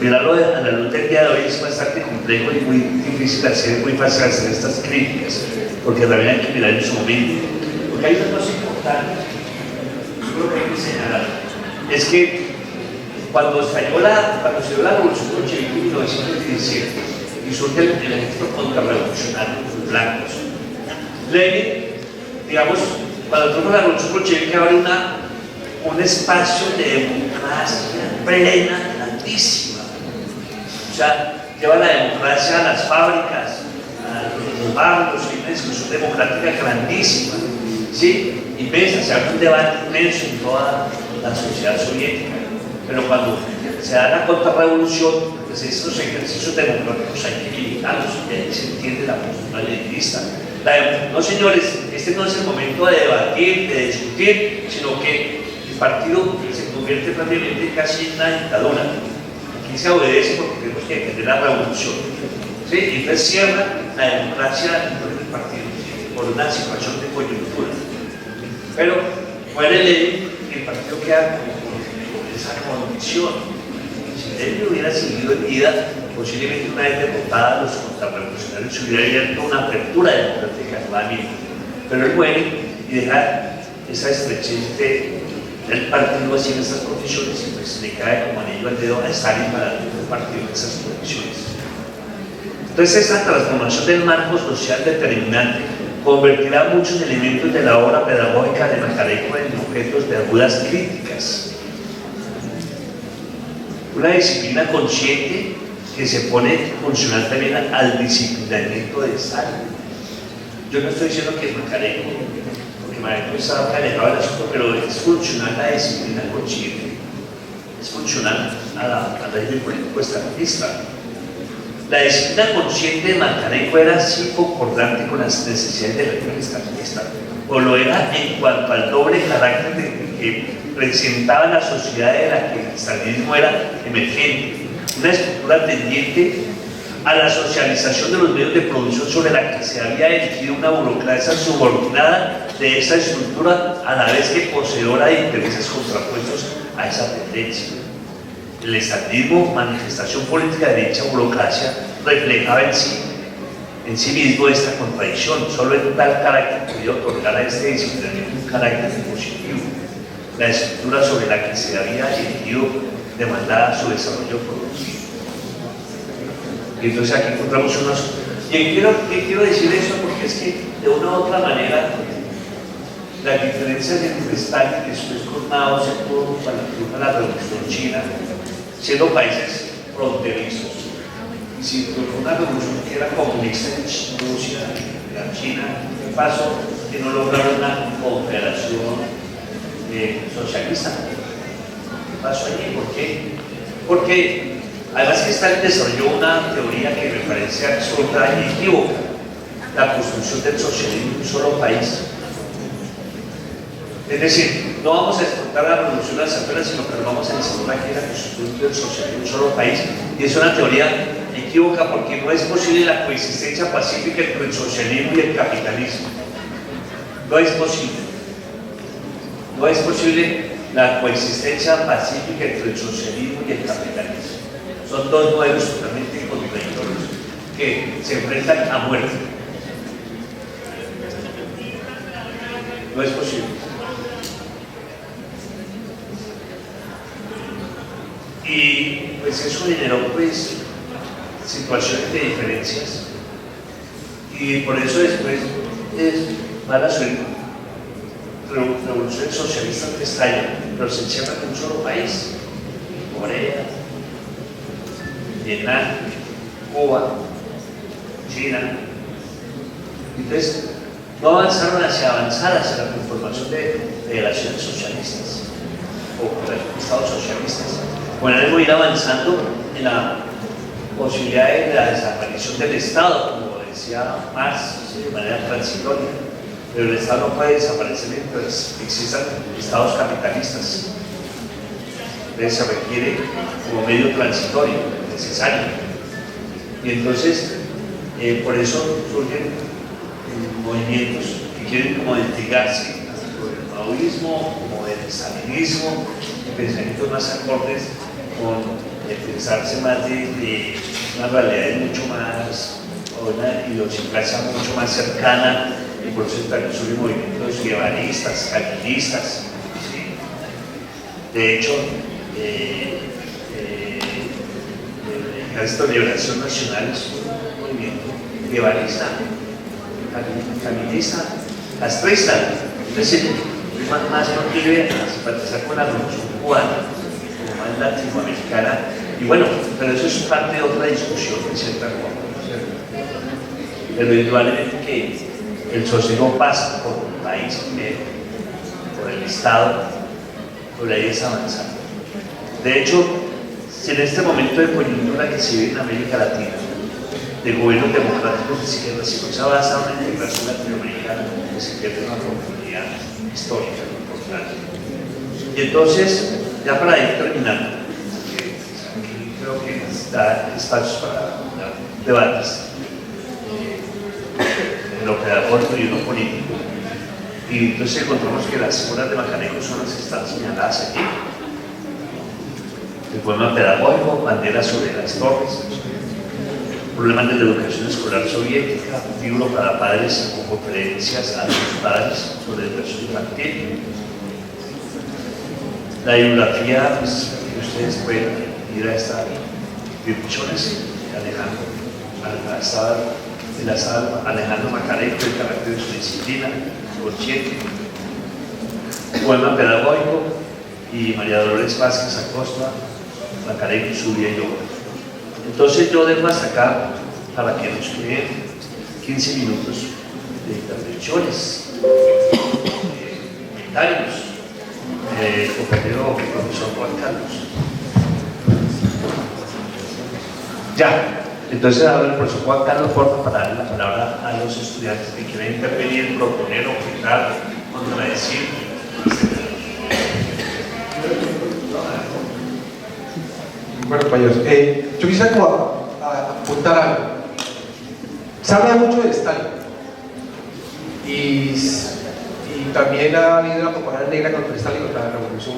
a la luz del día de hoy es bastante complejo y muy difícil hacer, muy fácil hacer estas críticas, porque también hay que mirar en su momento. Porque hay una cosa importante, yo creo que hay que señalar, es que cuando se dio la revolución bolchevique en 1917 y surge el ejército contrarrevolucionario, los blancos, Lenin, digamos, cuando tuvo la revolución bolchevique abre un espacio de democracia plena, grandísima. O sea, lleva la democracia a las fábricas, a los barrios, hay una discusión democrática grandísima, ¿sí? Y ves, se abre un debate inmenso en la sociedad soviética. Pero cuando se da la contrarrevolución, pues estos ejercicios democráticos hay que limitarlos, y ahí se entiende la postura leninista. No, señores, este no es el momento de debatir, de discutir, sino que el partido se convierte prácticamente casi en una dictadura. Aquí se obedece porque tenemos que defender la revolución. ¿Sí? Y entonces cierra la democracia dentro del partido por una situación de coyuntura. Pero muere Lenin y el partido queda con esa condición. Si Lenin hubiera seguido en vida, posiblemente una vez derrotada, los contrarrevolucionarios se hubiera abierto una apertura democrática nuevamente. Pero él muere y deja esa estrechez del partido así en estas condiciones y pues le cae como anillo al dedo a Stalin para el partido en esas condiciones. Entonces esta transformación del marco social determinante convertirá muchos elementos de la obra pedagógica de Macarenko en objetos de agudas críticas. Una disciplina consciente que se pone funcional también al disciplinamiento de Stalin. Yo no estoy diciendo que es Macarenko, porque Macarenko está alejado del asunto, pero es funcional la disciplina consciente, es funcional a la ley del político estatista. La disciplina consciente de Macarenko era así concordante con las necesidades del régimen estalinista, o lo era en cuanto al doble carácter que presentaba la sociedad de la que el estalinismo era emergente, una estructura tendiente a la socialización de los medios de producción sobre la que se había erigido una burocracia subordinada de esa estructura, a la vez que poseedora de intereses contrapuestos a esa tendencia. El estalinismo, manifestación política de dicha burocracia, reflejaba en sí mismo esta contradicción. Solo en tal carácter podía otorgar a este disciplinamiento un carácter positivo. La estructura sobre la que se había erigido demandaba su desarrollo productivo. Y entonces aquí encontramos unos... Y quiero decir esto porque es que de una u otra manera las diferencias entre Stalin y después con Mao Zedong para la revolución china, siendo países fronterizos, y si fue una revolución que era comunista en Rusia, en China, ¿qué pasó? Que no lograron una confederación socialista. ¿Qué pasó allí? ¿Por qué? Porque además que Stalin desarrolló una teoría que me parece absurda y equívoca: la construcción del socialismo en un solo país. Es decir, no vamos a exportar la revolución a las afueras, sino que vamos a enseñar aquí la construcción del socialismo en un solo país. Y es una teoría equívoca porque no es posible la coexistencia pacífica entre el socialismo y el capitalismo. No es posible. No es posible la coexistencia pacífica entre el socialismo y el capitalismo. Son dos modelos totalmente contradictorios que se enfrentan a muerte. No es posible. Y pues eso generó pues situaciones de diferencias, y por eso después van a ser revoluciones socialistas que estallan, pero se encierran en un solo país: Corea, Vietnam, Cuba, China. Entonces no avanzaron hacia la conformación de federaciones socialistas o estados socialistas. Bueno, debemos ir avanzando en la posibilidad de la desaparición del Estado, como decía Marx, de manera transitoria. Pero el Estado no puede desaparecer mientras existan estados capitalistas. Entonces se requiere como medio transitorio, necesario. Y entonces, por eso surgen movimientos que quieren como desligarse del maoísmo, como del stalinismo, pensamientos más acordes con pensarse más de una realidad mucho más, o una idiosincrasia mucho más cercana, y por eso también surgen movimientos guevaristas, calvinistas, ¿sí? De hecho, el Ejército de Liberación Nacional es un movimiento guevarista, calvinista, castrista. Entonces, más no quiere simpatizar con la revolución cubana, como más latinoamericana, y bueno, pero eso es parte de otra discusión de cierta forma, ¿cierto? Pero indudablemente que el socialismo pasa por un país primero, por el Estado, por ahí es avanzando. De hecho, si en este momento de coyuntura que se vive en América Latina, de gobiernos democráticos de izquierda, si no se avanza a una integración latinoamericana, que se pierde una oportunidad histórica importante. Y entonces, ya para ir terminando, aquí creo que da espacios para debates en lo pedagógico y en lo político. Y entonces encontramos que las figuras de Macaneco son las que están señaladas aquí. El poema pedagógico, banderas sobre las torres, problemas de la educación escolar soviética, un libro para padres con conferencias a los padres sobre educación infantil. La bibliografía, pues, que ustedes pueden ir a esta Virchones, Alejandro Macaneco, el carácter de su disciplina, Borchetti, poema pedagógico, y María Dolores Vázquez Acosta, Macaneco, su vida y obra. Entonces yo dejo hasta acá para que nos queden 15 minutos de intervenciones, comentarios. Compañero profesor Juan Carlos. Ya, entonces ahora el profesor Juan Carlos Porta para darle la palabra a los estudiantes que quieren intervenir, proponer, objetar, contradecir. Bueno, compañeros, yo quisiera apuntar algo. Se habla mucho de Stalin y también ha habido una propaganda negra contra Stalin, contra la revolución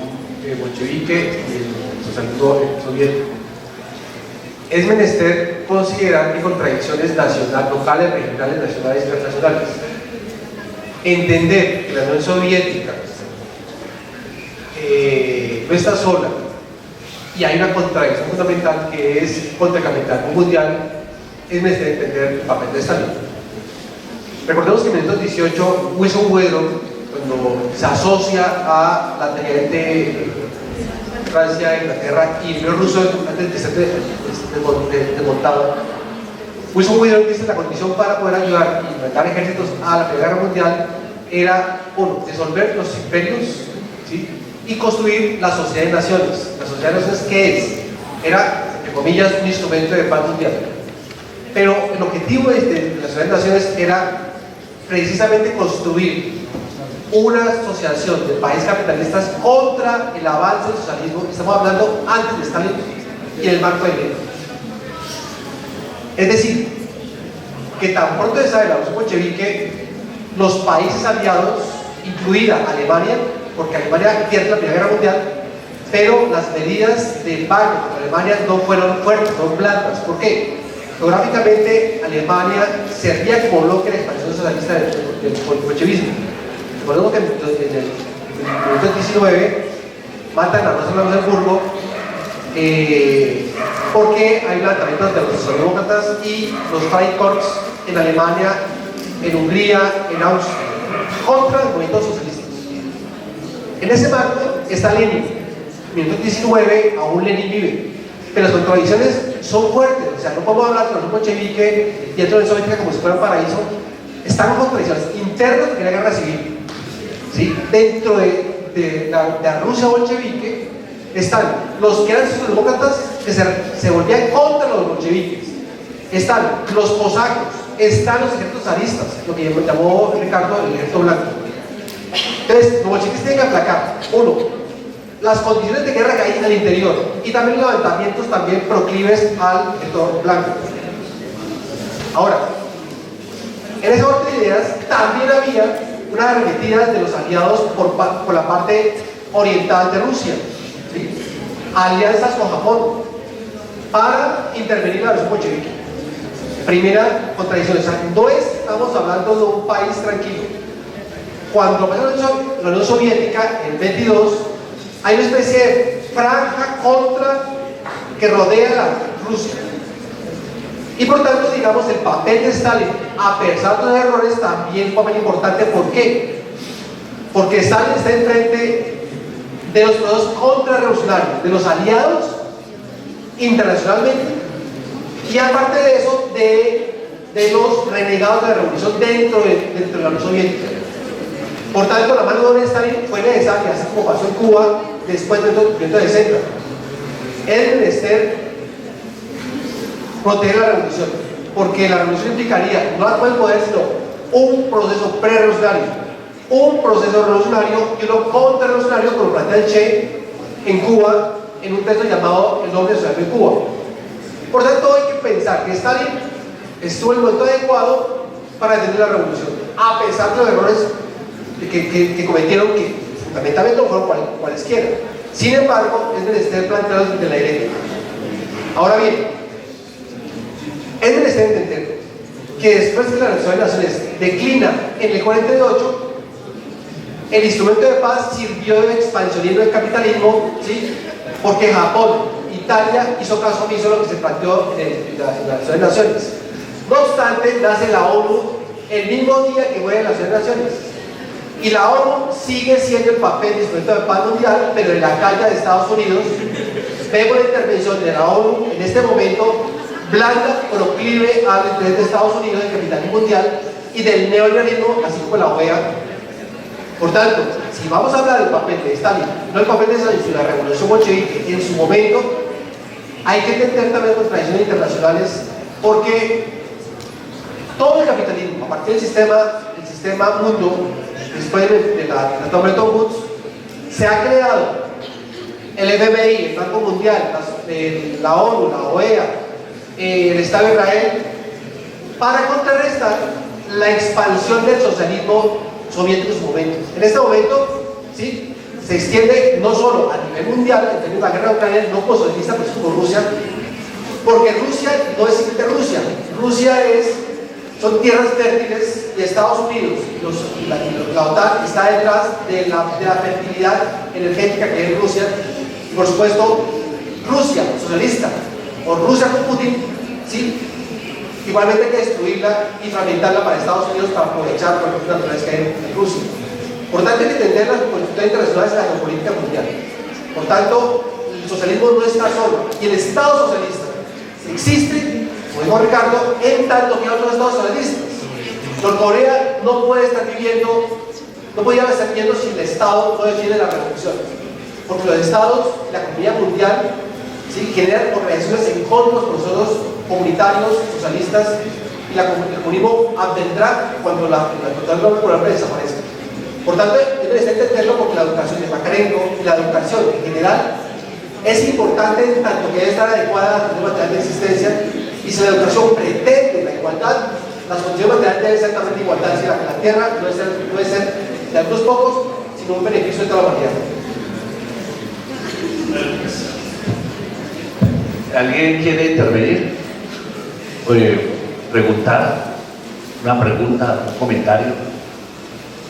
bolchevique y el socialismo soviético. Es menester considerar que contradicciones locales, regionales, nacionales y internacionales. Entender que la Unión Soviética no está sola y hay una contradicción fundamental que es contra el capitalismo mundial, es menester entender el papel de Stalin. Recordemos que en 1918 Wilson Wedgwood, cuando se asocia a la teniente Francia, Inglaterra y el Imperio Ruso antes de ser desmontado, Wilson Wedgwood dice que la condición para poder ayudar y enfrentar ejércitos a la Primera Guerra Mundial era, uno, disolver los imperios, ¿sí?, y construir la sociedad de naciones. La sociedad de naciones, ¿qué es? Era, entre comillas, un instrumento de paz mundial. Pero el objetivo de la sociedad de naciones era precisamente construir una asociación de países capitalistas contra el avance del socialismo. Estamos hablando antes de Stalin y en el marco de Lenin. Es decir, que tan pronto se sabe la revolución bolchevique, los países aliados, incluida Alemania, porque Alemania pierde la Primera Guerra Mundial, pero las medidas de embargo contra Alemania no fueron fuertes, fueron blandas. ¿Por qué? Geográficamente, Alemania servía como bloque de la expansión socialista del bolchevismo. Recordemos que en el 1919 matan a Rosa Luxemburgo porque hay levantamientos de los socialdemócratas y los Freikorps en Alemania, en Hungría, en Austria, contra el movimiento socialista. En ese marco está Lenin. En 1919 aún Lenin vive, pero las contradicciones son fuertes. O sea, no podemos hablar de la Unión bolchevique y dentro de la Soviética como si fuera un paraíso. Están contradicciones internas de la guerra civil, ¿sí? Dentro de la Rusia bolchevique están los que eran socialdemócratas que se volvían contra los bolcheviques, están los cosacos, están los ejércitos zaristas, lo que llamó Ricardo el ejército blanco. Entonces, los bolcheviques tienen que aplacar, uno, las condiciones de guerra que hay al interior y también los levantamientos también proclives al ejército blanco. Ahora, en ese orden de ideas también había unas arremetidas de los aliados por la parte oriental de Rusia, ¿sí?, alianzas con Japón para intervenir en la revolución bolchevique. Primera contradicción, o sea, no estamos hablando de un país tranquilo. Cuando pasó la Unión Soviética en el 22, hay una especie de franja que rodea la Rusia. Y por tanto, digamos, el papel de Stalin, a pesar de los errores, también un papel importante. ¿Por qué? Porque Stalin está enfrente de los procesos contrarrevolucionarios, de los aliados internacionalmente, y aparte de eso, de los renegados de la revolución dentro de la Unión Soviética. Por tanto, la mano de Stalin fue necesaria, así como pasó en Cuba, después del 160. Es menester proteger la revolución, porque la revolución implicaría no actuar el poder, sino un proceso pre-revolucionario, un proceso revolucionario y uno contrarrevolucionario, como plantea el Che en Cuba, en un texto llamado El hombre social en Cuba. Por tanto, hay que pensar que Stalin estuvo en el momento adecuado para detener la revolución, a pesar de los errores que cometieron, que fundamentalmente no fueron cualesquiera. Sin embargo, es menester plantearlos desde la directa. Ahora bien, es menester entender que después de la Revolución de Naciones declina en el 48, el instrumento de paz sirvió de expansionismo del capitalismo, ¿sí? Porque Japón, Italia hizo caso omiso a lo que se planteó en la Revolución de Naciones. No obstante, nace la ONU el mismo día que muere la Revolución de Naciones. Y la ONU sigue siendo el papel de instrumento de paz mundial, pero en la calle de Estados Unidos vemos la intervención de la ONU en este momento blanda, proclive al interés de Estados Unidos, del capitalismo mundial y del neoliberalismo, así como la OEA. Por tanto, si vamos a hablar del papel de Stalin, no el papel de Stalin, sino la revolución bolchevique en su momento, hay que entender también las tradiciones internacionales, porque todo el capitalismo, a partir del sistema mundo, después de la toma de Bretton Woods, se ha creado el FMI, el Banco Mundial, la ONU, la OEA, el Estado de Israel, para contrarrestar la expansión del socialismo soviético en su momento. En este momento, ¿sí?, se extiende no solo a nivel mundial, en términos de la guerra de Ucrania, no como socialista, pero con Rusia, porque Rusia no es simplemente Rusia. Rusia son tierras fértiles y Estados Unidos, la OTAN está detrás de la fertilidad energética que hay en Rusia, y por supuesto, Rusia socialista o Rusia con Putin, ¿sí?, igualmente hay que destruirla y fragmentarla para Estados Unidos para aprovechar los recursos naturales que hay en Rusia. Por tanto, hay que entender las constituciones internacionales de la geopolítica mundial. Por tanto, el socialismo no está solo, y el Estado socialista existe, como dijo Ricardo, en tanto que otros estados socialistas. Norcorea no puede estar viviendo, no podía estar viviendo si el Estado no defiende la revolución, porque los estados, la economía mundial, ¿sí?, generan organizaciones en contra de los procesos comunitarios, socialistas, y el comunismo vendrá cuando la total popular desaparezca. Por tanto, es necesario entenderlo, porque la educación de Makarenko y la educación en general es importante en tanto que debe estar adecuada a las condiciones materiales de existencia, y si la educación pretende la igualdad, las condiciones materiales deben ser exactamente igualdad, si la tierra no debe ser de algunos pocos, sino un beneficio de toda la humanidad. ¿Alguien quiere intervenir? Preguntar, una pregunta, un comentario,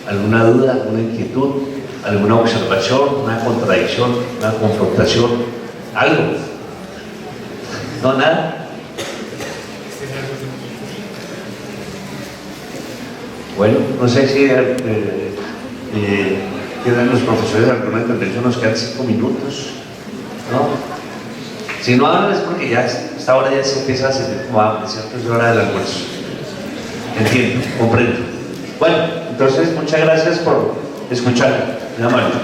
alguna duda, alguna inquietud, alguna observación, una contradicción, una confrontación, algo. ¿No, nada? Bueno, no sé si tienen los profesores alguna intervención, nos quedan 5 minutos, ¿no? Si no hablan es porque ya a esta hora ya se empieza a sentir como hambre, ¿cierto? Es hora del almuerzo. Entiendo, comprendo. Bueno, entonces muchas gracias por escuchar. Muy amable.